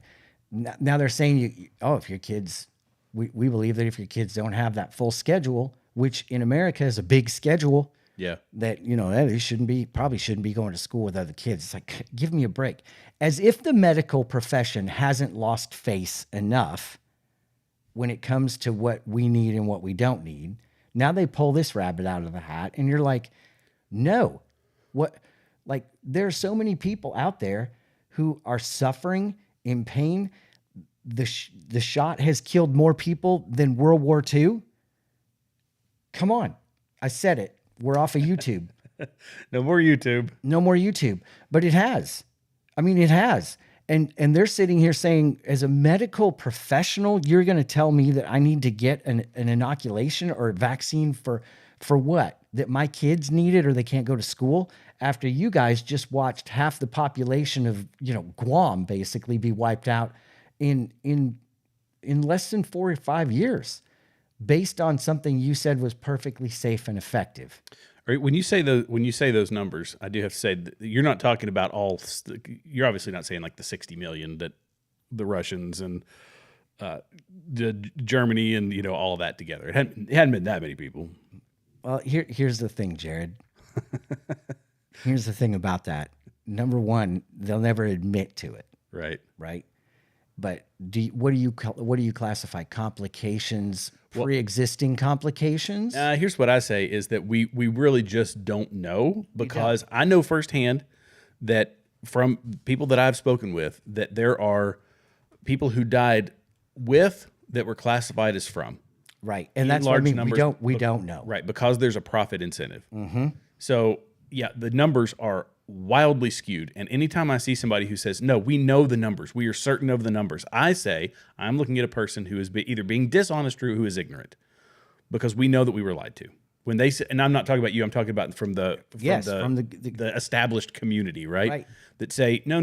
now they're saying if your kids, we believe that if your kids don't have that full schedule, which in America is a big schedule, Yeah. that, that they probably shouldn't be going to school with other kids. It's like, give me a break. As if the medical profession hasn't lost face enough when it comes to what we need and what we don't need. Now they pull this rabbit out of the hat and you're like, no, there are so many people out there who are suffering in pain. The shot has killed more people than World War II. Come on. I said it. We're off of YouTube. No more YouTube. No more YouTube. But it has. I mean, it has. And they're sitting here saying, as a medical professional, you're going to tell me that I need to get an inoculation or a vaccine for what? That my kids need it or they can't go to school? After you guys just watched half the population of, Guam basically be wiped out in less than 4 or 5 years, based on something you said was perfectly safe and effective. Right. When you say those numbers, I do have to say that you're not talking about you're obviously not saying like the 60 million that the Russians and the Germany and all of that together. It hadn't been that many people. Well, here's the thing, Jared. Here's the thing about that. Number one, they'll never admit to it. Right. Right. But what do you classify? Complications, pre-existing complications? Here's what I say is that we really just don't know, because I know firsthand that from people that I've spoken with that there are people who died with that were classified as from. Right. And that's what I mean. We don't know. Right. Because there's a profit incentive. Mm-hmm. So yeah, the numbers are wildly skewed. And anytime I see somebody who says, no, we know the numbers, we are certain of the numbers, I say, I'm looking at a person who is either being dishonest or who is ignorant, because we know that we were lied to. When they say, and I'm not talking about you, I'm talking about from the established community, right? That say, no,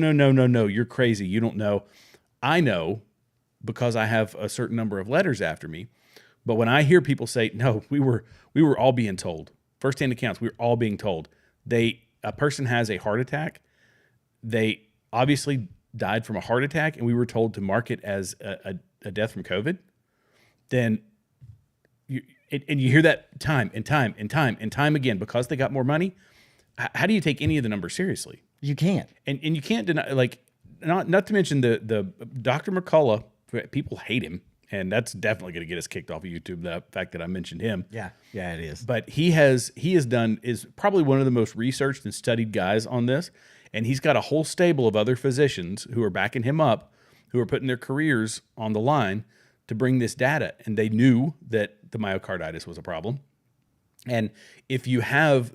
you're crazy, you don't know. I know because I have a certain number of letters after me. But when I hear people say, no, we were all being told, firsthand accounts, we were all being told, a person has a heart attack, they obviously died from a heart attack, and we were told to mark it as a death from COVID, then you hear that time and time again, because they got more money. How do you take any of the numbers seriously? You can't. And you can't deny, like, not to mention the Dr. McCullough, people hate him. And that's definitely going to get us kicked off of YouTube, the fact that I mentioned him. Yeah, it is. But is probably one of the most researched and studied guys on this. And he's got a whole stable of other physicians who are backing him up, who are putting their careers on the line to bring this data. And they knew that the myocarditis was a problem. And if you have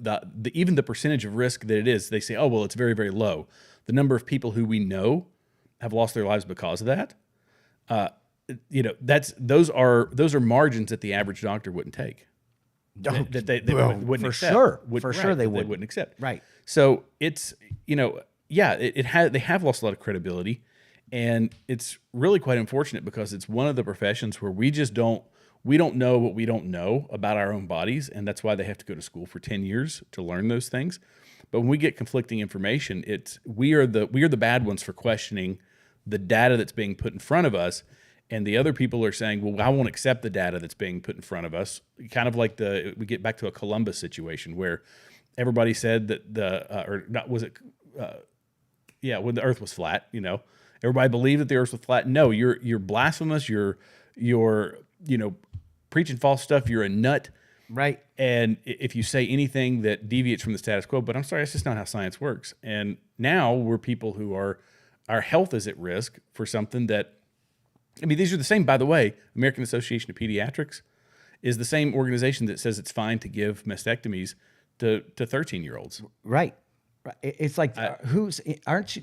even the percentage of risk that it is, they say, oh, well, it's very, very low. The number of people who we know have lost their lives because of that, those are margins that the average doctor wouldn't take. That they wouldn't for accept. Sure. For sure they wouldn't accept. Right. So it's, they have lost a lot of credibility, and it's really quite unfortunate, because it's one of the professions where we don't know what we don't know about our own bodies, and that's why they have to go to school for 10 years to learn those things. But when we get conflicting information, we are the bad ones for questioning the data that's being put in front of us. And the other people are saying, well, I won't accept the data that's being put in front of us. Kind of like we get back to a Columbus situation where everybody said that when the earth was flat, everybody believed that the earth was flat. No, you're blasphemous. You're preaching false stuff. You're a nut. Right. And if you say anything that deviates from the status quo, but I'm sorry, that's just not how science works. And now we're people who our health is at risk for something that, these are the same, by the way, American Association of Pediatrics is the same organization that says it's fine to give mastectomies to 13-year-olds. Right. It's like,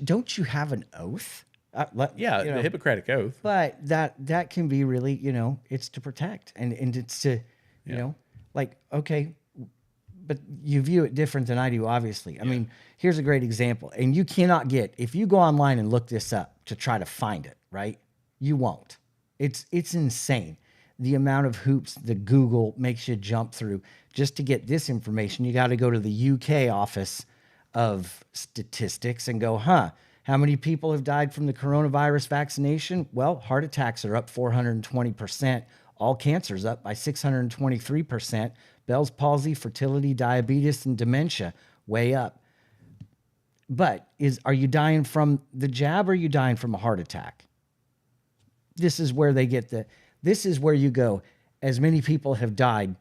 don't you have an oath? The Hippocratic Oath. But that can be really, it's to protect and it's to, okay, but you view it different than I do, obviously. I mean, here's a great example. And you cannot if you go online and look this up to try to find it, right? You won't. It's insane. The amount of hoops that Google makes you jump through just to get this information. You got to go to the UK office of statistics and go, How many people have died from the coronavirus vaccination? Well, heart attacks are up 420%. All cancers up by 623%. Bell's palsy, fertility, diabetes, and dementia way up. But are you dying from the jab or are you dying from a heart attack? This is where this is where you go. As many people have died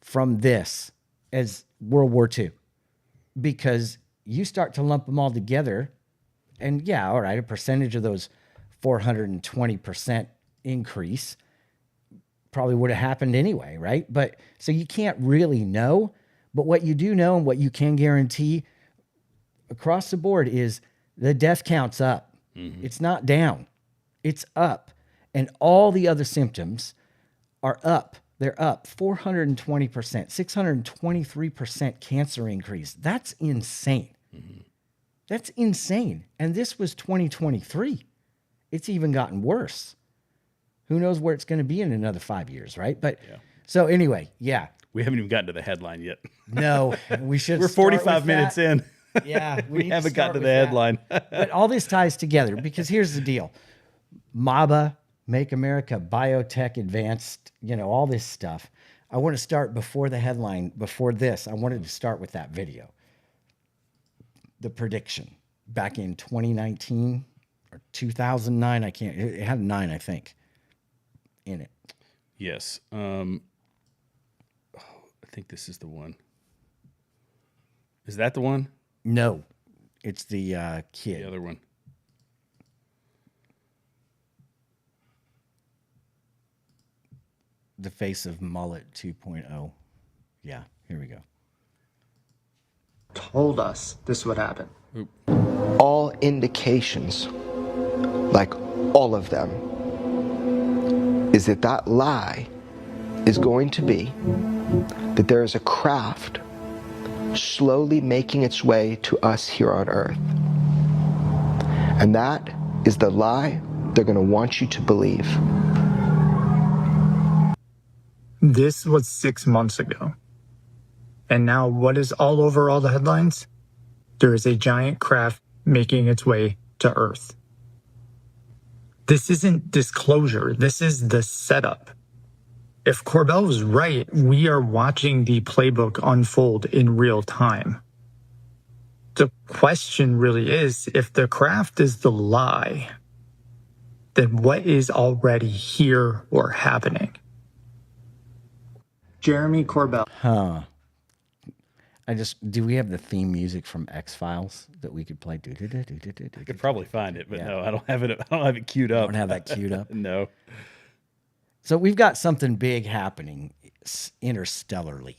from this as World War II, because you start to lump them all together. And yeah, all right, a percentage of those 420% increase probably would have happened anyway, right? But so you can't really know. But what you do know and what you can guarantee across the board is the death count's up. Mm-hmm. It's not down. It's up. And all the other symptoms are up. They're up 420%, 623% cancer increase. That's insane. Mm-hmm. That's insane. And this was 2023. It's even gotten worse. Who knows where it's going to be in another 5 years, right? But so anyway, yeah. We haven't even gotten to the headline yet. No, we should. We're 45 minutes in. Yeah, we haven't gotten to the headline. But all this ties together because here's the deal. MABA, Make America Biotech Advanced, all this stuff. I want to start before the headline, before this. I wanted to start with that video. The prediction back in 2019 or 2009. It had 9, I think, in it. Yes. I think this is the one. Is that the one? No, it's the kid. The other one. The Face of Mullet 2.0. Yeah, here we go. Told us this would happen. Oop. All indications, like all of them, is that lie is going to be that there is a craft slowly making its way to us here on Earth. And that is the lie they're going to want you to believe. This was 6 months ago. And now what is all over all the headlines? There is a giant craft making its way to Earth. This isn't disclosure. This is the setup. If Corbell was right, we are watching the playbook unfold in real time. The question really is, if the craft is the lie, then what is already here or happening? Jeremy Corbell. Huh. Do we have the theme music from X-Files that we could play? I could probably find it, but no, I don't have it. I don't have it queued up. Don't have that queued up? No. So we've got something big happening interstellarly.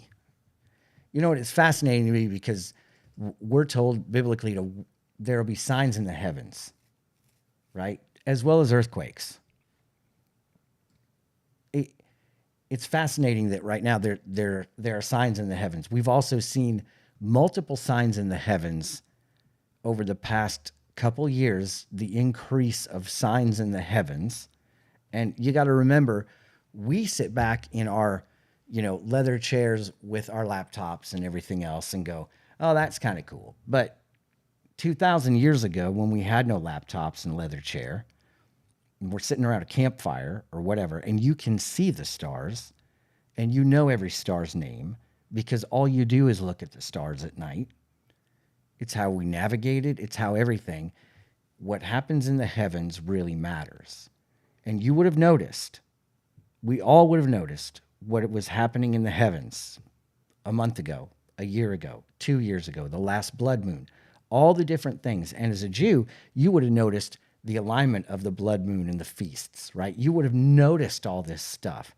It's fascinating to me because we're told biblically there will be signs in the heavens, right? As well as earthquakes. It's fascinating that right now there are signs in the heavens. We've also seen multiple signs in the heavens over the past couple years, the increase of signs in the heavens. And you got to remember, we sit back in our, leather chairs with our laptops and everything else and go, oh, that's kind of cool. But 2,000 years ago, when we had no laptops and leather chair, we're sitting around a campfire or whatever, and you can see the stars and you know every star's name because all you do is look at the stars at night. It's how we navigate it. It's how everything. What happens in the heavens really matters. And you would have noticed, we all would have noticed what was happening in the heavens a month ago, a year ago, 2 years ago, the last blood moon, all the different things. And as a Jew, you would have noticed the alignment of the blood moon and the feasts, right? You would have noticed all this stuff.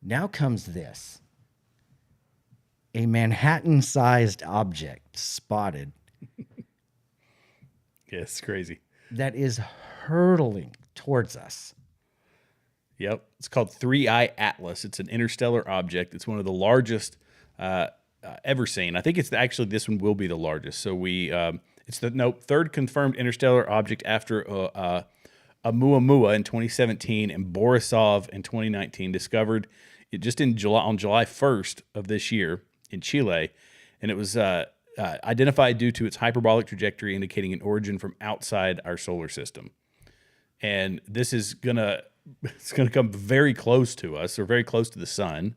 Now comes this. A Manhattan-sized object spotted. Yeah, it's crazy. That is hurtling towards us. Yep. It's called 3I Atlas. It's an interstellar object. It's one of the largest ever seen. I think it's actually, this one will be the largest. So it's the third confirmed interstellar object after Oumuamua in 2017 and Borisov in 2019, discovered it just on July 1st of this year in Chile. And it was identified due to its hyperbolic trajectory indicating an origin from outside our solar system. And this is it's gonna come very close to us, or very close to the sun.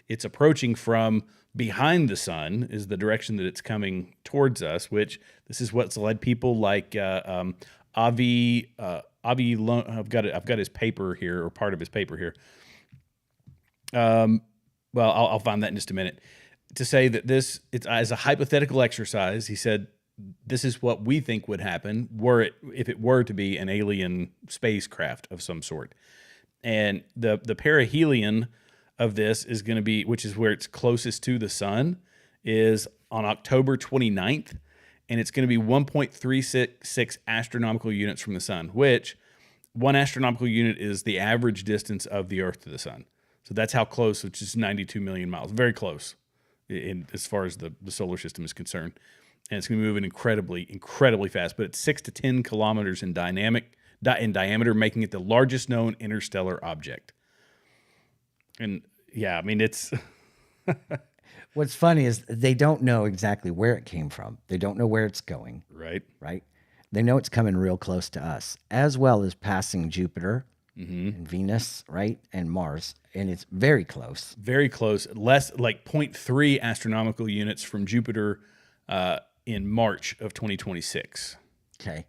It's approaching from behind the sun is the direction that it's coming towards us, which this is what's led people like Avi. I've got his paper here, or part of his paper here. Well, I'll find that in just a minute. To say that it's as a hypothetical exercise, he said, this is what we think would happen if it were to be an alien spacecraft of some sort. And the perihelion of this is going to be, which is where it's closest to the sun, is on October 29th, and it's going to be 1.36 astronomical units from the sun, which 1 astronomical unit is the average distance of the Earth to the sun. So that's how close, which is 92 million miles, very close as far as the solar system is concerned. And it's going to be moving incredibly fast, but it's 6 to 10 kilometers in diameter, making it the largest known interstellar object. And yeah, I mean, it's... What's funny is they don't know exactly where it came from. They don't know where it's going. Right. They know it's coming real close to us, as well as passing Jupiter and Venus, right, and Mars. And it's very close. Very close. Less, like 0.3 astronomical units from Jupiter in March of 2026. Okay.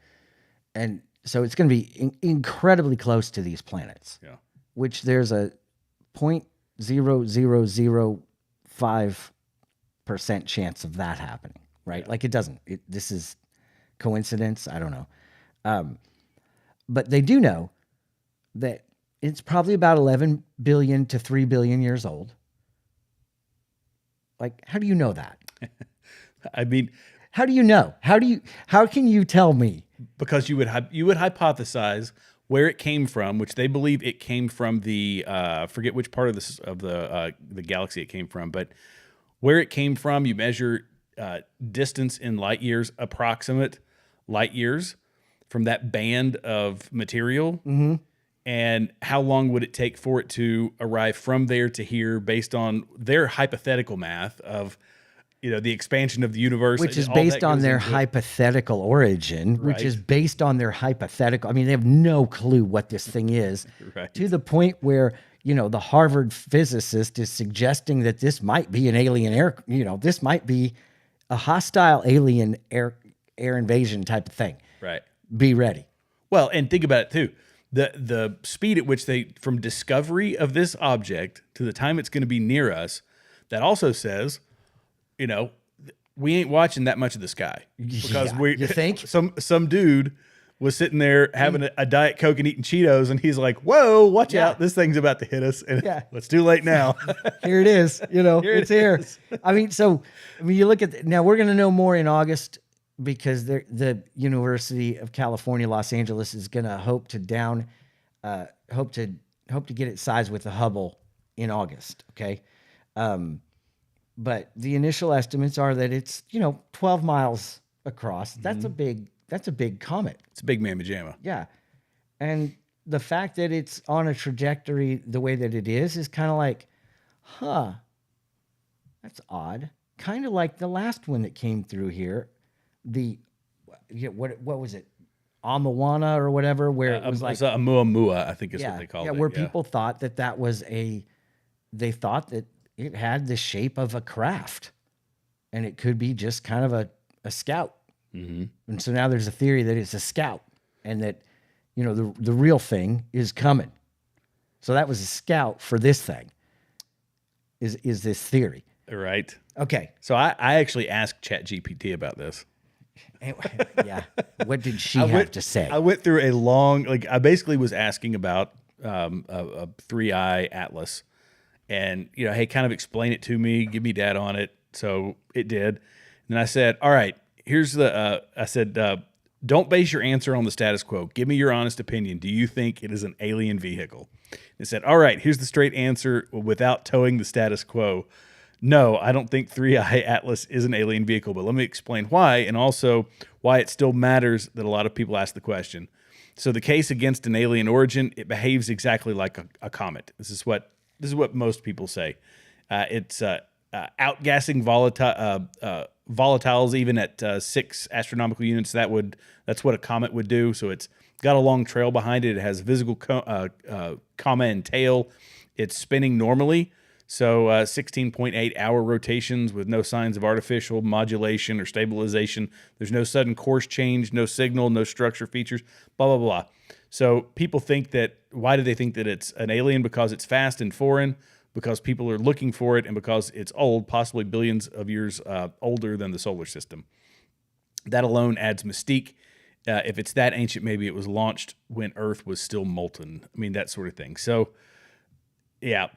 And so it's going to be incredibly close to these planets. Yeah. Which there's a 0.0005% chance of that happening, right? Yeah. Like it doesn't. This is coincidence. I don't know. But they do know that it's probably about 11 billion to 3 billion years old. Like, how do you know that? I mean, how do you know? How can you tell me? Because you would hypothesize where it came from, which they believe it came from the forget which part of the galaxy it came from, but where it came from, you measure distance in light years, approximate light years from that band of material. Mm-hmm. And how long would it take for it to arrive from there to here based on their hypothetical math of, the expansion of the universe. Which is based on their hypothetical origin, right. Which is based on their hypothetical. I mean, they have no clue what this thing is. Right. To the point where, the Harvard physicist is suggesting that this might be an alien this might be a hostile alien air invasion type of thing. Right. Be ready. Well, and think about it too. The speed at which from discovery of this object to the time it's going to be near us, that also says, we ain't watching that much of the sky because you think some dude was sitting there having a Diet Coke and eating Cheetos, and he's like, "Whoa, watch out! This thing's about to hit us!" And it's too late now. Here it is. It's here. I mean, you look at now. We're going to know more in August, because the University of California, Los Angeles is going to hope to get it sized with the Hubble in August. Okay. But the initial estimates are that it's, 12 miles across. That's a big comet. It's a big mamma jamma. Yeah. And the fact that it's on a trajectory the way that it is kind of like, that's odd. Kind of like the last one that came through here. What was it? Amawana or whatever, where it was like Oumuamua, I think is what they called it. Where people thought that was they thought that it had the shape of a craft, and it could be just kind of a scout. Mm-hmm. And so now there's a theory that it's a scout, and that the real thing is coming. So that was a scout for this thing. Is this theory? Right. Okay. So I actually asked ChatGPT about this. Yeah. What did she have to say? I went through a long, I basically was asking about a 3-eye atlas, and hey, kind of explain it to me, give me data on it. So it did. And then I said, all right, here's don't base your answer on the status quo. Give me your honest opinion. Do you think it is an alien vehicle? It said, all right, here's the straight answer without towing the status quo. No, I don't think 3-eye atlas is an alien vehicle, but let me explain why, and also why it still matters that a lot of people ask the question. So the case against an alien origin, it behaves exactly like a comet. This is what most people say. It's outgassing volatiles even at 6 astronomical units. That's what a comet would do. So it's got a long trail behind it. It has visible comma and tail. It's spinning normally. So 16.8 hour rotations with no signs of artificial modulation or stabilization. There's no sudden course change, no signal, no structure features, blah, blah, blah. So people think that, why do they think that it's an alien? Because it's fast and foreign, because people are looking for it, and because it's old, possibly billions of years older than the solar system. That alone adds mystique. If it's that ancient, maybe it was launched when Earth was still molten. I mean, that sort of thing. So, yeah,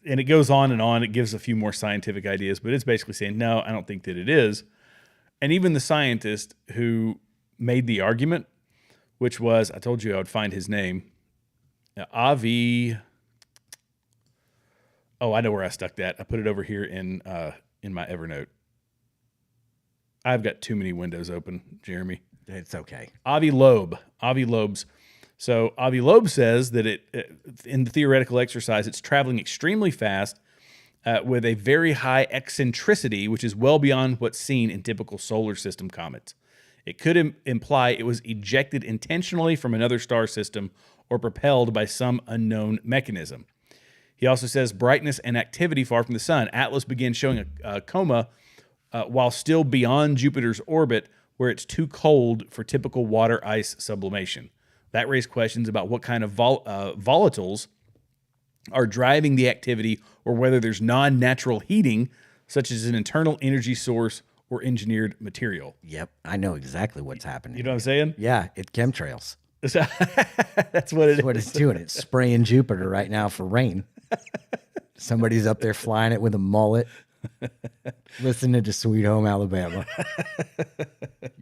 and it goes on and on. It gives a few more scientific ideas, but it's basically saying, no, I don't think that it is. And even the scientist who made the argument, which was, I told you I would find his name, Avi. Oh, I know where I stuck that. I put it over here in my Evernote. I've got too many windows open, Jeremy. It's okay. Avi Loeb's. So Avi Loeb says that in the theoretical exercise, it's traveling extremely fast with a very high eccentricity, which is well beyond what's seen in typical solar system comets. It could imply it was ejected intentionally from another star system or propelled by some unknown mechanism. He also says brightness and activity far from the sun. Atlas began showing a coma while still beyond Jupiter's orbit, where it's too cold for typical water ice sublimation. That raised questions about what kind of volatiles are driving the activity, or whether there's non-natural heating, such as an internal energy source or engineered material. Yep, I know exactly what's happening. You know what I'm saying? Yeah, it's chemtrails. That's what it is. What it's doing. It's spraying Jupiter right now for rain. Somebody's up there flying it with a mullet, listening to Sweet Home Alabama.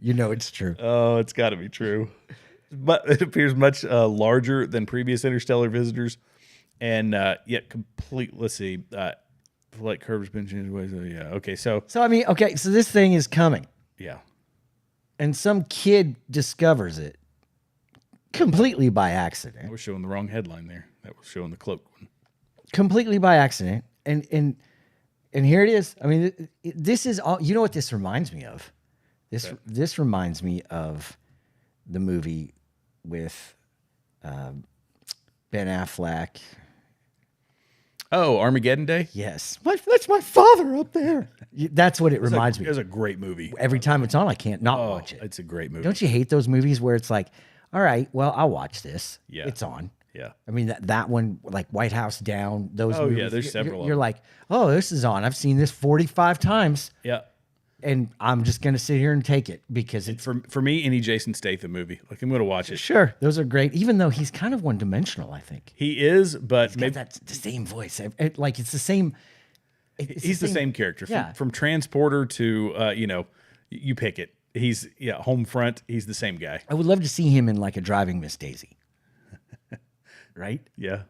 You know it's true. Oh, it's got to be true. But it appears much larger than previous interstellar visitors, and yet complete. Let's see, flight curves been changed ways. Yeah, okay. So I mean, okay. So this thing is coming. Yeah. And some kid discovers it completely by accident. I was showing the wrong headline there. That was showing the cloak one. Completely by accident, and here it is. I mean, this is all. You know what this reminds me of? This reminds me of the movie with Ben Affleck. Oh, Armageddon Day? Yes. That's my father up there. That's what it reminds me. It was a great movie. Every time it's on, I can't not watch it. It's a great movie. Don't you hate those movies where it's like, all right, well, I'll watch this. Yeah. It's on. Yeah. I mean, that one, like White House Down, those movies. Yeah, there's several of You're them. like, oh, this is on. I've seen this 45 times. Yeah. And I'm just going to sit here and take it because it's... For me, any Jason Statham movie. Like, I'm going to watch it. Sure. Those are great. Even though he's kind of one-dimensional, I think. He is, but... He's got that the same voice. Like, it's the same... He's the same character. Yeah. From Transporter to, you pick it. He's, Home Front. He's the same guy. I would love to see him in, like, a Driving Miss Daisy. Right? Yeah.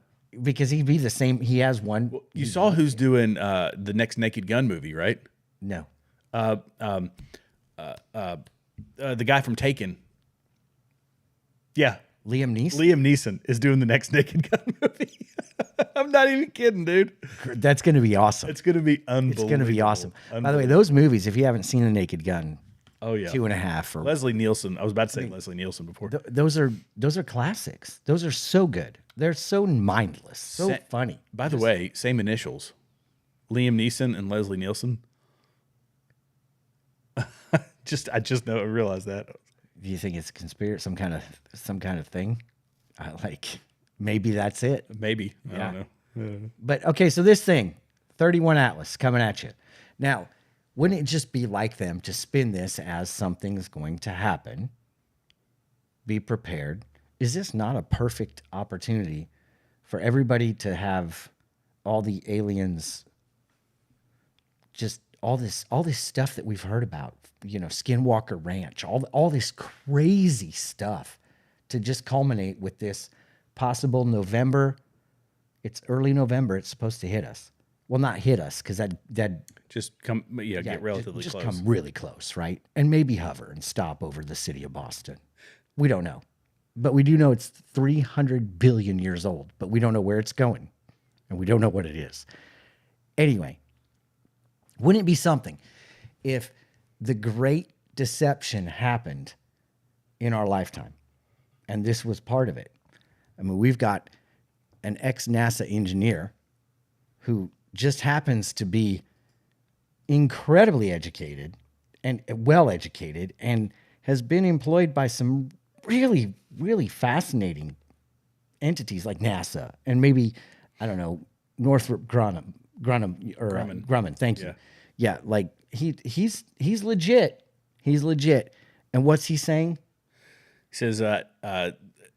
Because he'd be the same. He has one. Well, you saw who's doing the next Naked Gun movie, right? No. The guy from Taken. Yeah. Liam Neeson? Liam Neeson is doing the next Naked Gun movie. I'm not even kidding, dude. That's going to be awesome. It's going to be unbelievable. It's going to be awesome. By the way, those movies, if you haven't seen The Naked Gun, oh yeah, 2.5 or Leslie Nielsen. I was about to say Leslie Nielsen before. Those are classics. Those are so good. They're so mindless, so funny. By the way, same initials, Liam Neeson and Leslie Nielsen. I realized that. Do you think it's conspiracy? Some kind of thing? Like maybe that's it. Maybe. Yeah. I don't know. But okay, so this thing, 31 Atlas coming at you. Now, wouldn't it just be like them to spin this as something's going to happen? Be prepared. Is this not a perfect opportunity for everybody to have all the aliens, just all this stuff that we've heard about, Skinwalker Ranch, all this crazy stuff to just culminate with this possible November. It's early November. It's supposed to hit us. Well, not hit us because that just come, get relatively just close. Come really close, right? And maybe hover and stop over the city of Boston. We don't know. But we do know it's 300 billion years old, but we don't know where it's going. And we don't know what it is. Anyway, wouldn't it be something if the great deception happened in our lifetime. And this was part of it. I mean, we've got an ex-NASA engineer who just happens to be incredibly educated and well-educated and has been employed by some really, really fascinating entities like NASA and maybe, I don't know, Northrop Grumman. Thank you. Yeah, like he's legit. He's legit. And what's he saying? He says,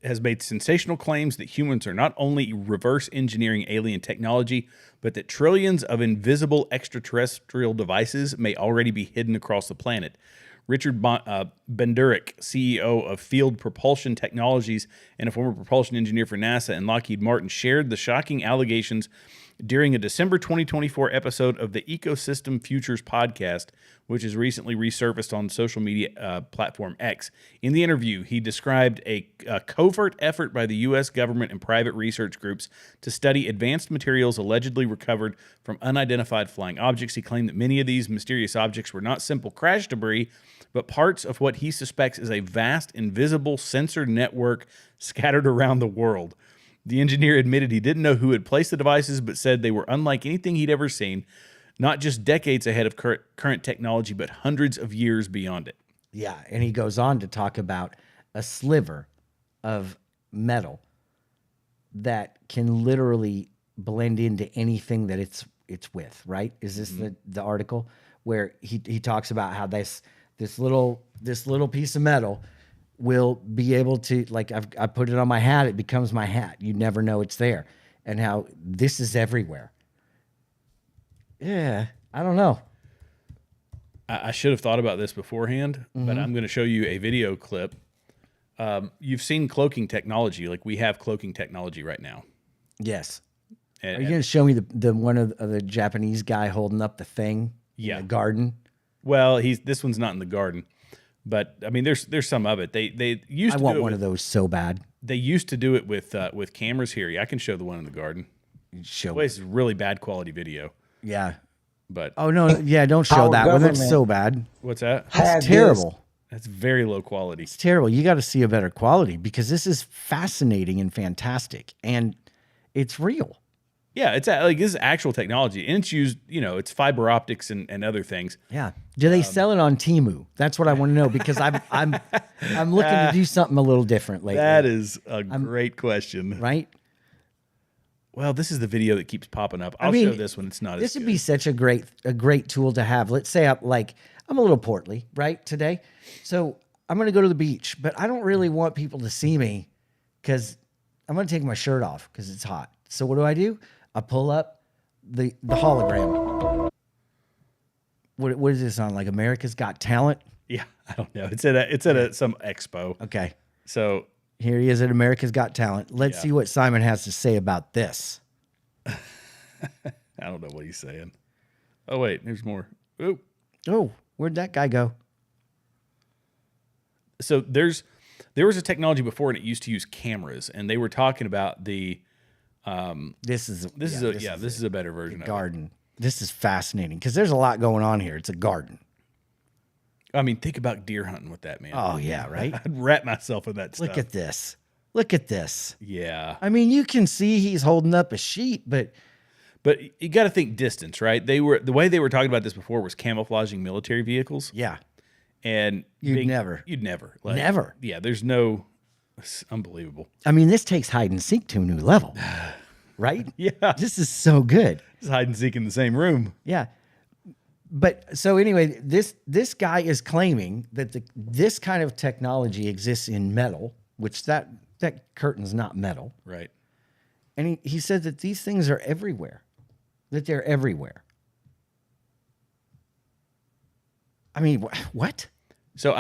has made sensational claims that humans are not only reverse engineering alien technology, but that trillions of invisible extraterrestrial devices may already be hidden across the planet. Richard Bendurek, CEO of Field Propulsion Technologies and a former propulsion engineer for NASA and Lockheed Martin, shared the shocking allegations during a December 2024 episode of the Ecosystem Futures podcast, which has recently resurfaced on social media platform X. In the interview, he described a covert effort by the U.S. government and private research groups to study advanced materials allegedly recovered from unidentified flying objects. He claimed that many of these mysterious objects were not simple crash debris, but parts of what he suspects is a vast, invisible sensor network scattered around the world. The engineer admitted he didn't know who had placed the devices, but said they were unlike anything he'd ever seen, not just decades ahead of current technology, but hundreds of years beyond it. Yeah, and he goes on to talk about a sliver of metal that can literally blend into anything that it's with, right? Is this the article where he talks about how this little piece of metal will be able to, like, I put it on my hat, it becomes my hat. You never know it's there. And how this is everywhere. Yeah, I don't know. I should have thought about this beforehand, but I'm going to show you a video clip. You've seen cloaking technology. Like, we have cloaking technology right now. Yes. Are you going to show me the one of the Japanese guy holding up the thing in the garden? Well, this one's not in the garden. But I mean, there's some of it. They used. I want one of those so bad. They used to do it with cameras here. Yeah, I can show the one in the garden. Show. Well, it's really bad quality video. Yeah. But no, yeah, don't show that one. That's so bad. What's that? That's terrible. That's very low quality. It's terrible. You got to see a better quality because this is fascinating and fantastic, and it's real. Yeah, it's like this is actual technology, and it's used. It's fiber optics and other things. Yeah. Do they sell it on Temu? That's what I want to know because I'm looking to do something a little different lately. That is a great question, right? Well, this is the video that keeps popping up. I'll show this one. It's not. This would be such a great tool to have. Let's say I'm a little portly, right, today, so I'm going to go to the beach, but I don't really want people to see me because I'm going to take my shirt off because it's hot. So what do? I pull up the hologram. What is this on? Like America's Got Talent? Yeah, I don't know. It's at some expo. Okay. So here he is at America's Got Talent. Let's see what Simon has to say about this. I don't know what he's saying. Oh wait, there's more. Oh, where'd that guy go? So there was a technology before, and it used to use cameras, and they were talking about the. This is a better version of it. Garden. This is fascinating because there's a lot going on here. It's a garden. I mean, think about deer hunting with that, man. Oh yeah, right. I'd wrap myself in that stuff. Look at this. Look at this. Yeah. I mean, you can see he's holding up a sheet, but you got to think distance, right? The way they were talking about this before was camouflaging military vehicles. Yeah. And you'd never. Never. Yeah. There's no. It's unbelievable. I mean, this takes hide and seek to a new level, right? Yeah. This is so good. It's hide and seek in the same room. Yeah. But so anyway, this guy is claiming that this kind of technology exists in metal, which that curtain's not metal. Right. And he said that these things are everywhere, that they're everywhere. I mean, what? So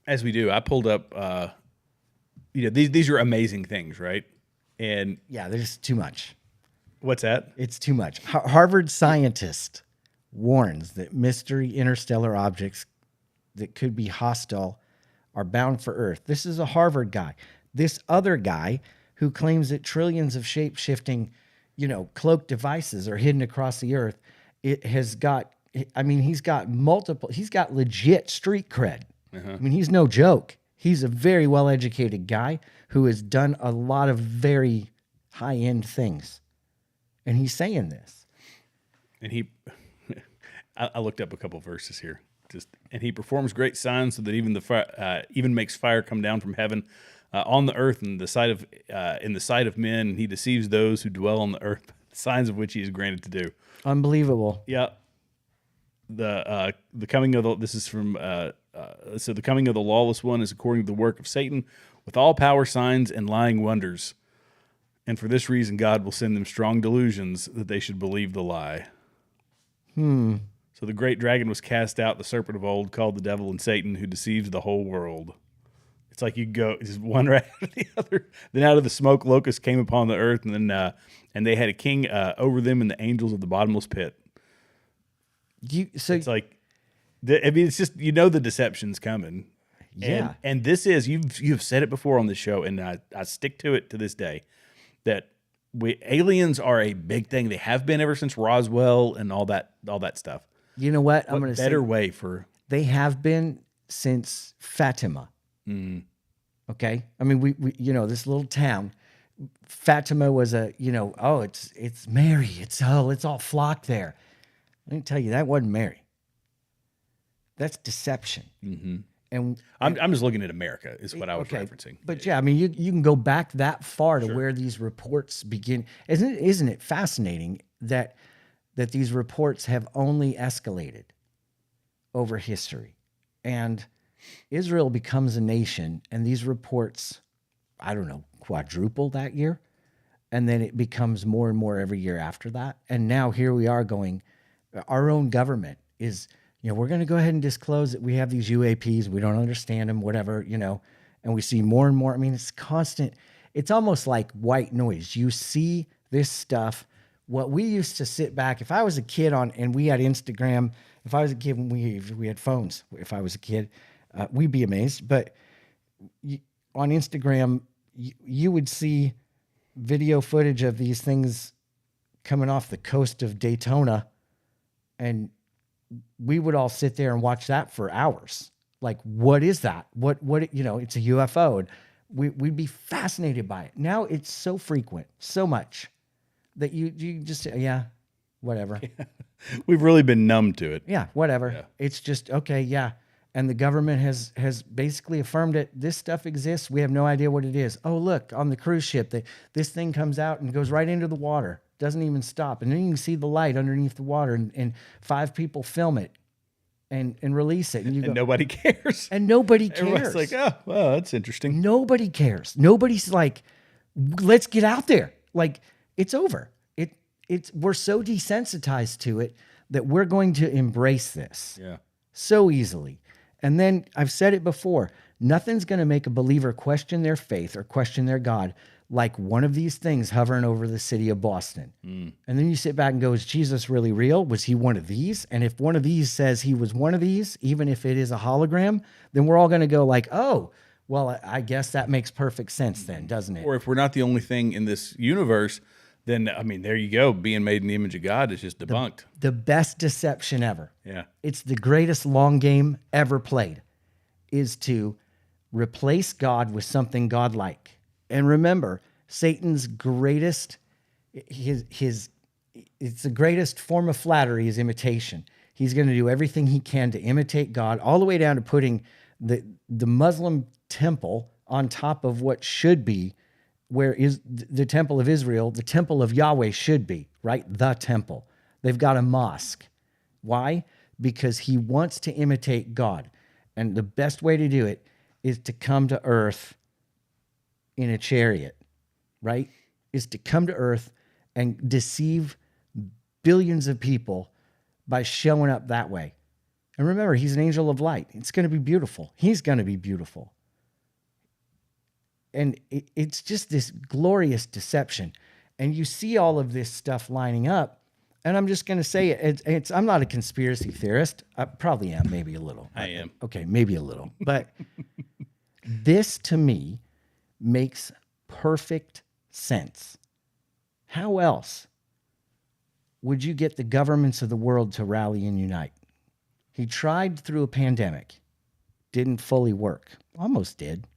as we do, I pulled up, these are amazing things, right? And yeah, there's too much. What's that? It's too much. Harvard scientist warns that mystery interstellar objects that could be hostile are bound for Earth. This is a Harvard guy. This other guy who claims that trillions of shape-shifting, cloaked devices are hidden across the Earth, it has got I mean, he's got legit street cred. I mean, he's no joke. He's a very well-educated guy who has done a lot of very high-end things. And he's saying this. And I looked up a couple verses here. And he performs great signs so that even the fire, even makes fire come down from heaven on the earth in the sight of men. And he deceives those who dwell on the earth, signs of which he is granted to do. Unbelievable. Yeah. The coming of the coming of the lawless one is according to the work of Satan, with all power, signs, and lying wonders. And for this reason, God will send them strong delusions that they should believe the lie. So the great dragon was cast out, the serpent of old, called the devil and Satan, who deceives the whole world. It's like you go, just one right after the other. Then out of the smoke, locusts came upon the earth, and then and they had a king over them, and the angels of the bottomless pit. It's like, I mean, it's just, the deception's coming. Yeah. And this is, you've said it before on the show, and I stick to it to this day, that aliens are a big thing. They have been ever since Roswell and all that stuff. You know what? I'm going to say better way for. They have been since Fatima. Okay. I mean, we this little town, Fatima was it's Mary. It's all flocked there. Let me tell you, that wasn't Mary. That's deception. And I'm just looking at America is what I was referencing. But yeah, I mean, you can go back that far to where these reports begin. Isn't it fascinating that these reports have only escalated over history, and Israel becomes a nation, and these reports, I don't know, quadruple that year, and then it becomes more and more every year after that. And now here we are going, our own government is, we're going to go ahead and disclose that we have these UAPs. We don't understand them, whatever, and we see more and more. I mean, it's constant. It's almost like white noise. You see this stuff. What we used to sit back, if I was a kid and we had Instagram, if I was a kid, we had phones, if I was a kid, we'd be amazed. But on Instagram, you would see video footage of these things coming off the coast of Daytona, and we would all sit there and watch that for hours. Like, what is that? What it's a UFO. And we'd be fascinated by it. Now it's so frequent, so much that you just, whatever. We've really been numb to it. Yeah, whatever. Yeah. It's just, okay, yeah. And the government has basically affirmed it. This stuff exists. We have no idea what it is. Oh, look, on the cruise ship, this thing comes out and goes right into the water. Doesn't even stop. And then you can see the light underneath the water, and 5 people film it and release it. And nobody cares. And nobody cares. Everyone's like, oh, well, that's interesting. Nobody cares. Nobody's like, let's get out there. Like, it's over. We're so desensitized to it that we're going to embrace this so easily. And then I've said it before, nothing's going to make a believer question their faith or question their God like one of these things hovering over the city of Boston. And then you sit back and go, is Jesus really real? Was he one of these? And if one of these says he was one of these, even if it is a hologram, then we're all going to go like, oh, well, I guess that makes perfect sense then, doesn't it? Or if we're not the only thing in this universe, then, I mean, there you go. Being made in the image of God is just debunked. The best deception ever. Yeah. It's the greatest long game ever played, is to replace God with something godlike. And remember, Satan's greatest, it's the greatest form of flattery is imitation. He's going to do everything he can to imitate God, all the way down to putting the Muslim temple on top of what should be where is the temple of Israel, the temple of Yahweh should be, right? The temple. They've got a mosque. Why? Because he wants to imitate God. And the best way to do it is to come to earth in a chariot, right? Is to come to earth and deceive billions of people by showing up that way. And remember, he's an angel of light. It's going to be beautiful. He's going to be beautiful. And it's just this glorious deception. And you see all of this stuff lining up. And I'm just going to say I'm not a conspiracy theorist. I probably am, maybe a little. I am. Okay, maybe a little. But this, to me, makes perfect sense. How else would you get the governments of the world to rally and unite? He tried through a pandemic. Didn't fully work. Almost did.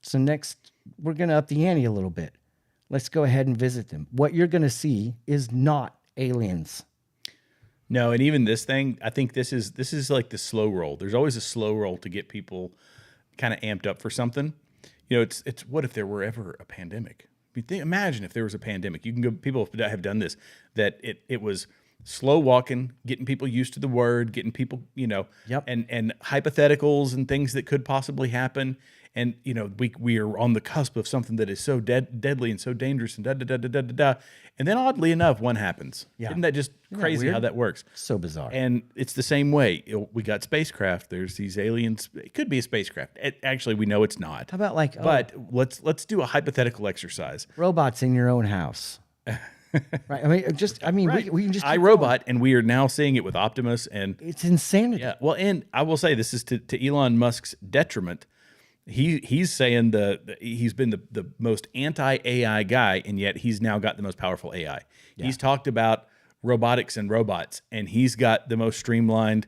So next, we're going to up the ante a little bit. Let's go ahead and visit them. What you're going to see is not aliens. No, and even this thing, I think this is like the slow roll. There's always a slow roll to get people kind of amped up for something. You know, it's what if there were ever a pandemic? Imagine if there was a pandemic. You can go. People have done this. That it was slow walking, getting people used to the word, getting people, you know, and hypotheticals and things that could possibly happen. And you know, we are on the cusp of something that is so deadly and so dangerous and da da da da da da da. And then oddly enough, one happens. Yeah. Isn't that just crazy how that works? So bizarre. And it's the same way. We got spacecraft. There's these aliens. It could be a spacecraft. Actually, we know it's not. How about like? But let's do a hypothetical exercise. Robots in your own house. Right. I mean, Right. we can just I, keep Robot, and we are now seeing it with Optimus, and it's insanity. Yeah. Well, and I will say this is to Elon Musk's detriment. He's saying he's been the most anti-AI guy, and yet he's now got the most powerful AI. Yeah. He's talked about robotics and robots, and he's got the most streamlined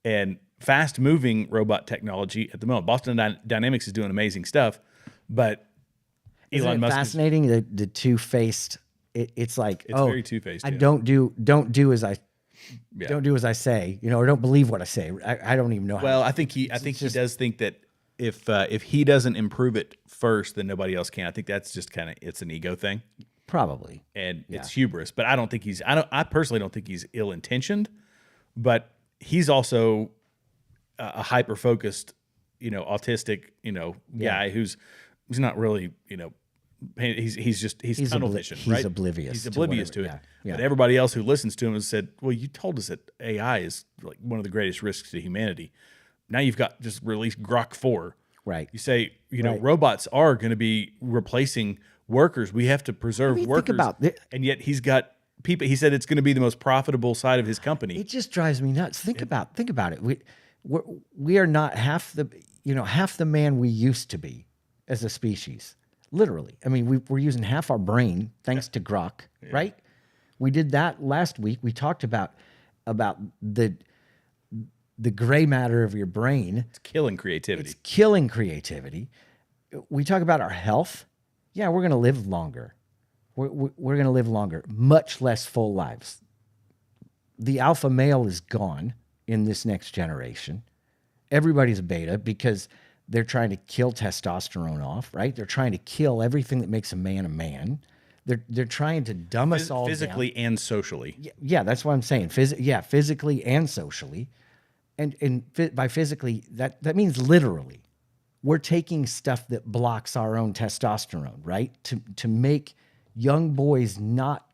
and fast-moving robot technology at the moment. Boston Dynamics is doing amazing stuff, but Isn't Elon it Musk fascinating the two-faced. It's like it's very two-faced. I don't do as I don't do as I say, you know, or don't believe what I say. I don't even know. Well, I think he does think that if he doesn't improve it first, then nobody else can. I think that's just kind of it's an ego thing, probably, and it's hubris. But I don't think I personally don't think he's ill-intentioned, but he's also a hyper-focused, you know, autistic, you know, guy who's not really, you know. He's tunnel vision, right? He's oblivious. He's oblivious to it. Yeah. But everybody else who listens to him has said, "Well, you told us that AI is like one of the greatest risks to humanity. Now you've got just released Grok 4. Right. You say, you know, robots are going to be replacing workers. We have to preserve workers. Think about it. And yet he's got people. He said it's going to be the most profitable side of his company. It just drives me nuts. Think about it. We are not half the man we used to be as a species. Literally. I mean, we're using half our brain thanks to Grok, right? We did that last week. We talked about the gray matter of your brain. It's killing creativity. It's killing creativity. We talk about our health. Yeah, we're going to live longer. We're going to live longer, much less full lives. The alpha male is gone in this next generation. Everybody's a beta because they're trying to kill testosterone off, right? They're trying to kill everything that makes a man a man. They're trying to dumb us all physically down. and socially. Yeah, that's what I'm saying. Physically and socially. And by physically, that means literally. We're taking stuff that blocks our own testosterone, right? To make young boys not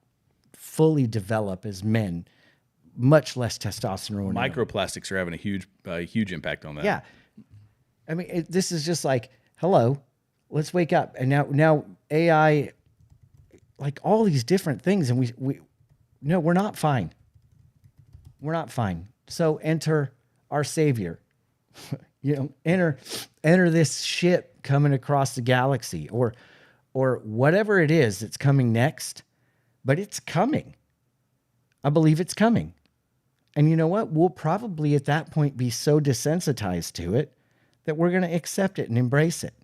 fully develop as men, much less testosterone. Microplastics are having a huge impact on that. Yeah. I mean, this is just like, hello, let's wake up. And now AI, like all these different things, and we're not fine. We're not fine. So enter our savior. You know, enter this ship coming across the galaxy, or whatever it is that's coming next. But it's coming. I believe it's coming. And you know what? We'll probably at that point be so desensitized to it that we're going to accept it and embrace it.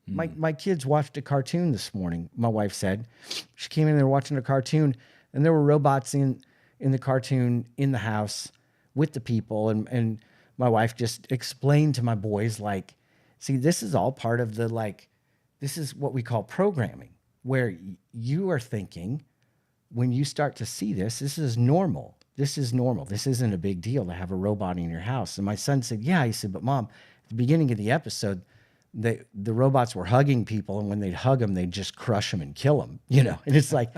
My kids watched a cartoon this morning, my wife said. She came in there watching a cartoon, and there were robots in the cartoon in the house with the people. And my wife just explained to my boys, like, see, this is all part of this is what we call programming, where you are thinking when you start to see this is normal. This is normal. This isn't a big deal to have a robot in your house. And my son said, yeah. He said, but Mom, at the beginning of the episode, the robots were hugging people, and when they'd hug them, they'd just crush them and kill them, you know? And it's like,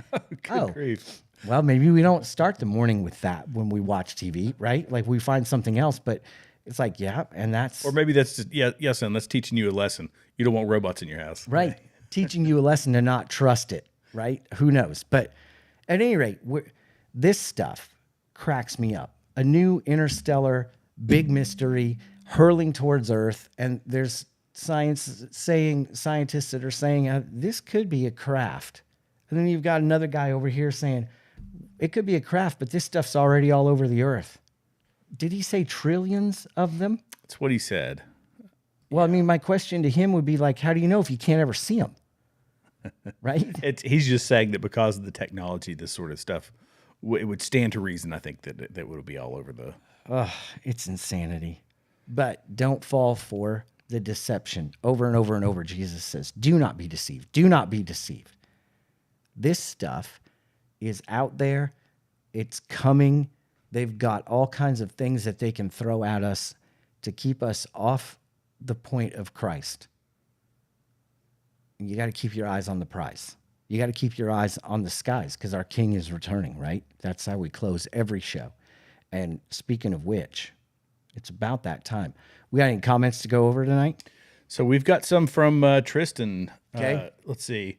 grief. Well, maybe we don't start the morning with that when we watch TV, right? Like we find something else, but it's like, yeah, and that's... Or maybe that's just, son, that's teaching you a lesson. You don't want robots in your house. Right. Teaching you a lesson to not trust it, right? Who knows? But at any rate, this stuff cracks me up. A new interstellar big mystery hurling towards Earth, and there's scientists that are saying this could be a craft. And then you've got another guy over here saying it could be a craft, but this stuff's already all over the Earth. Did he say trillions of them? That's what he said. Well, I mean, my question to him would be like, how do you know if you can't ever see them? Right? He's just saying that because of the technology, this sort of stuff, it would stand to reason, I think, that would be all over the... It's insanity. But don't fall for the deception. Over and over and over, Jesus says, do not be deceived. Do not be deceived. This stuff is out there. It's coming. They've got all kinds of things that they can throw at us to keep us off the point of Christ. And you got to keep your eyes on the prize. You got to keep your eyes on the skies because our King is returning, right? That's how we close every show. And speaking of which, it's about that time. We got any comments to go over tonight? So we've got some from Tristan. Okay. Let's see.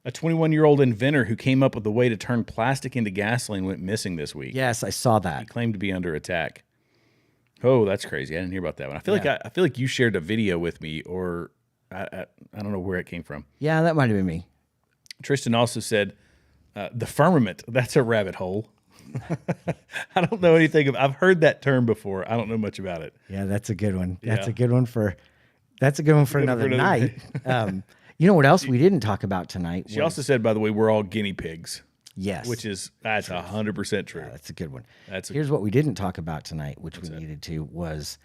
A 21-year-old inventor who came up with a way to turn plastic into gasoline went missing this week. Yes, I saw that. He claimed to be under attack. Oh, that's crazy. I didn't hear about that one. I feel like you shared a video with me, or I don't know where it came from. Yeah, that might have been me. Tristan also said, the firmament, that's a rabbit hole. I don't know anything I've heard that term before. I don't know much about it. Yeah, that's a good one. That's Yeah. a good one for another night. You know what else we didn't talk about tonight? She also said, by the way, we're all guinea pigs. Yes. That's 100% true. Yeah, that's a good one. That's Here's what we didn't talk about tonight, which we needed to, was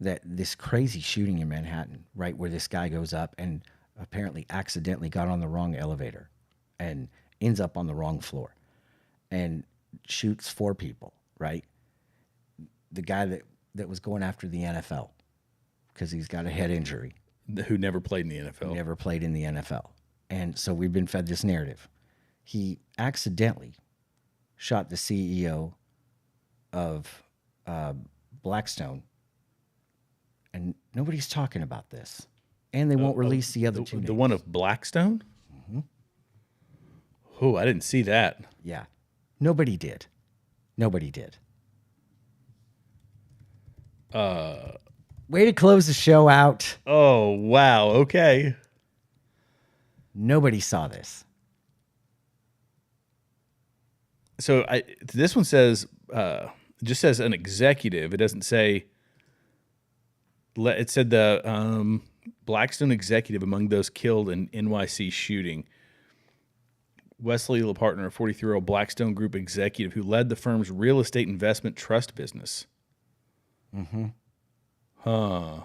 that this crazy shooting in Manhattan, right, where this guy goes up and apparently accidentally got on the wrong elevator and ends up on the wrong floor and shoots 4 people, right? The guy that was going after the NFL because he's got a head injury. Who never played in the NFL. Never played in the NFL. And so we've been fed this narrative. He accidentally shot the CEO of Blackstone, and nobody's talking about this. And they won't release the other two names. The one of Blackstone? Mm-hmm. Oh, I didn't see that. Yeah. Nobody did. Nobody did. Way to close the show out. Oh, wow. Okay. Nobody saw this. So this one says, just says an executive. It doesn't say, it said the Blackstone executive among those killed in NYC shooting. Wesley LaPartner, a 43-year-old Blackstone Group executive who led the firm's real estate investment trust business. Mm-hmm. Huh.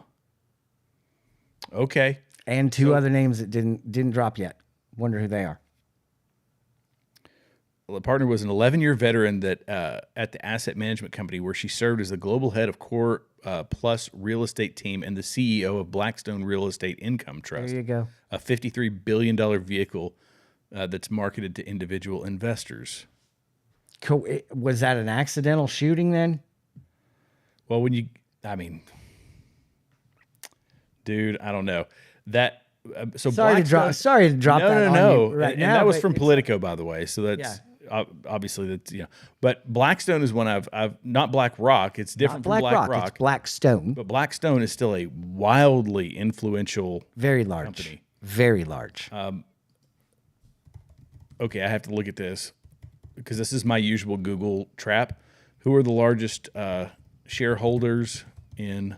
Okay. And two other names that didn't drop yet. Wonder who they are. LaPartner was an 11-year veteran that at the asset management company where she served as the global head of Core Plus real estate team and the CEO of Blackstone Real Estate Income Trust. There you go. A $53 billion vehicle that's marketed to individual investors. Cool. Was that an accidental shooting then? Well, dude, I don't know. That so sorry to drop that on you right and now, that was but from Politico, by the way. So that's obviously that's But Blackstone is one I've not BlackRock. It's different from BlackRock. It's Blackstone. But Blackstone is still a wildly influential, very large company. Very large. Okay, I have to look at this because this is my usual Google trap. Who are the largest shareholders in?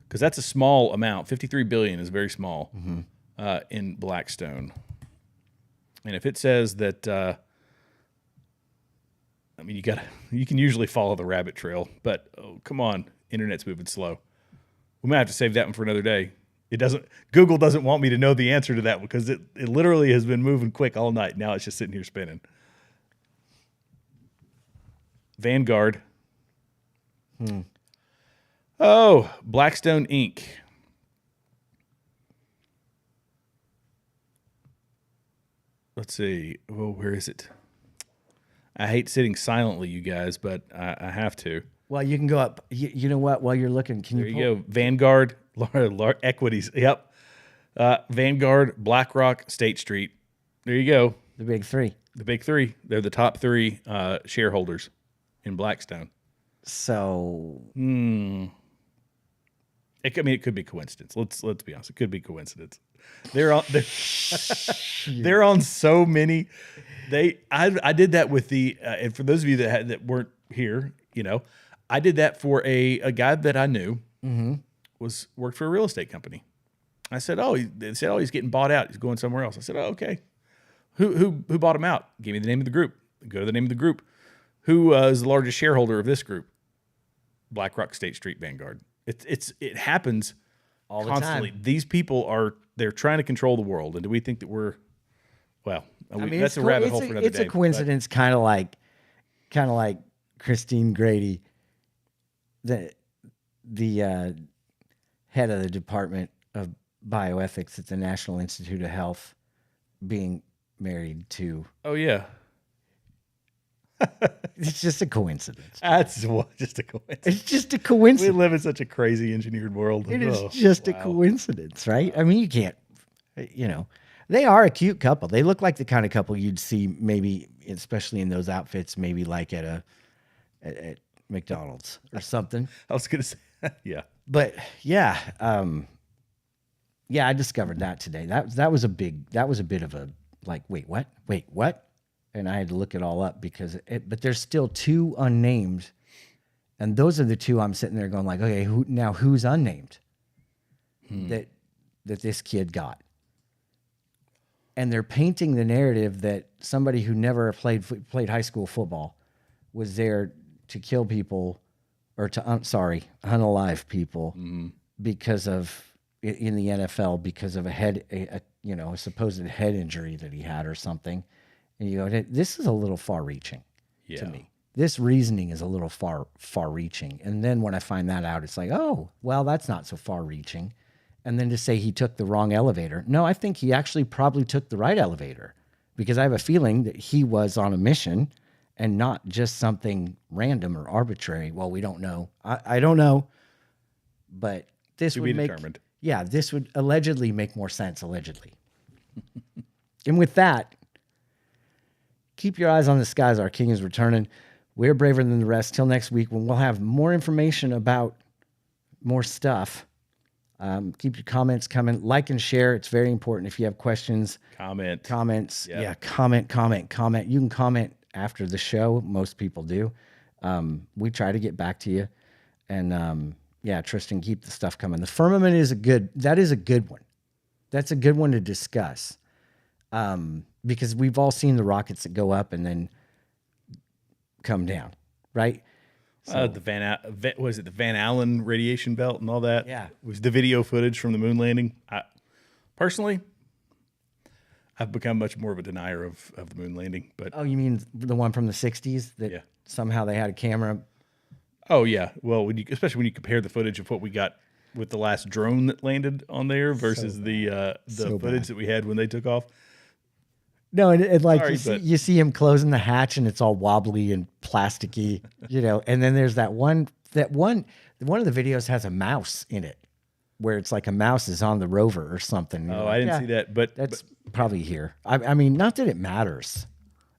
Because that's a small amount. 53 billion is very small in Blackstone. And if it says that, you can usually follow the rabbit trail, but come on, internet's moving slow. We might have to save that one for another day. Google doesn't want me to know the answer to that because it literally has been moving quick all night. Now it's just sitting here spinning. Vanguard. Oh, Blackstone Inc. Let's see. Oh, where is it? I hate sitting silently, you guys, but I have to. Well, you can go up. You know what? While you're looking, can There you you go. Vanguard, equities. Yep. Vanguard, BlackRock, State Street. There you go. The big three. The big three. They're the top 3 shareholders in Blackstone. So, it could be coincidence. Let's be honest. It could be coincidence. They're on so many. I did that with the and for those of you that weren't here, I did that for a guy that I knew Mm-hmm. worked for a real estate company. I said, oh, they said, oh, he's getting bought out. He's going somewhere else. I said, oh, okay. Who bought him out? Give me the name of the group. Go to the name of the group. Who is the largest shareholder of this group? BlackRock, State Street, Vanguard. It happens all the constantly. time. These people they're trying to control the world, and do we think that we're? Well, that's a rabbit hole for another day. It's a coincidence, kind of like Christine Grady, the head of the Department of Bioethics at the National Institute of Health, being married to. Oh yeah. It's just a coincidence. That's just a coincidence. It's just a coincidence. We live in such a crazy engineered world. It is just a coincidence, right? I mean, you can't, they are a cute couple. They look like the kind of couple you'd see maybe, especially in those outfits, maybe like at McDonald's or something. I was going to say, yeah. But yeah, I discovered that today. That was a bit of a like, wait, what? And I had to look it all up but there's still two unnamed. And those are the two I'm sitting there going like, okay, who's unnamed that this kid got? And they're painting the narrative that somebody who never played high school football was there to kill people or to, unalive people because of, in the NFL, because of a supposed head injury that he had or something. And you go, this is a little far-reaching to me. This reasoning is a little far-reaching. And then when I find that out, it's like, oh, well, that's not so far-reaching. And then to say he took the wrong elevator. No, I think he actually probably took the right elevator, because I have a feeling that he was on a mission and not just something random or arbitrary. Well, we don't know. I don't know. But this would make... determined. Yeah, this would allegedly make more sense, allegedly. And with that... keep your eyes on the skies. Our king is returning. We're braver than the rest. Till next week, when we'll have more information about more stuff. Keep your comments coming. Like and share. It's very important. If you have questions, comments. Yeah, comment. You can comment after the show. Most people do. We try to get back to you. And Tristan, keep the stuff coming. The firmament is a good one. That's a good one to discuss. Because we've all seen the rockets that go up and then come down, right? So, the Van Allen radiation belt and all that? Yeah. It was the video footage from the moon landing. Personally, I've become much more of a denier of the moon landing. But oh, you mean the one from the 60s that somehow they had a camera? Oh, yeah. Well, especially when you compare the footage of what we got with the last drone that landed on there versus the footage that we had when they took off. No, and like you see him closing the hatch and it's all wobbly and plasticky, and then there's one of the videos has a mouse in it where it's like a mouse is on the rover or something. Oh, I didn't see that, but that's probably here. I mean, not that it matters.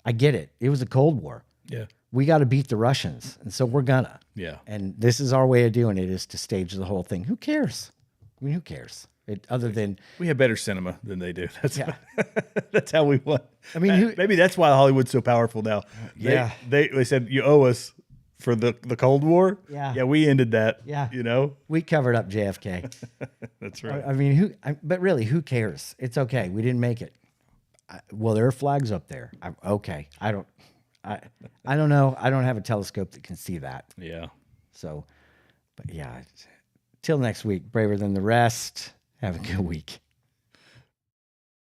I get it. It was a Cold War. Yeah. We got to beat the Russians. And so we're gonna. Yeah. And this is our way of doing it, is to stage the whole thing. Who cares? I mean, who cares? Other than we have better cinema than they do. That's how we won. I mean, maybe that's why Hollywood's so powerful now. They said you owe us for the Cold War. Yeah, we ended that. Yeah, we covered up JFK. That's right. I mean, but really, who cares? It's okay. We didn't make it. Well, there are flags up there. Okay, I don't know. I don't have a telescope that can see that. Yeah. So, but yeah. Till next week, braver than the rest. Have a good week.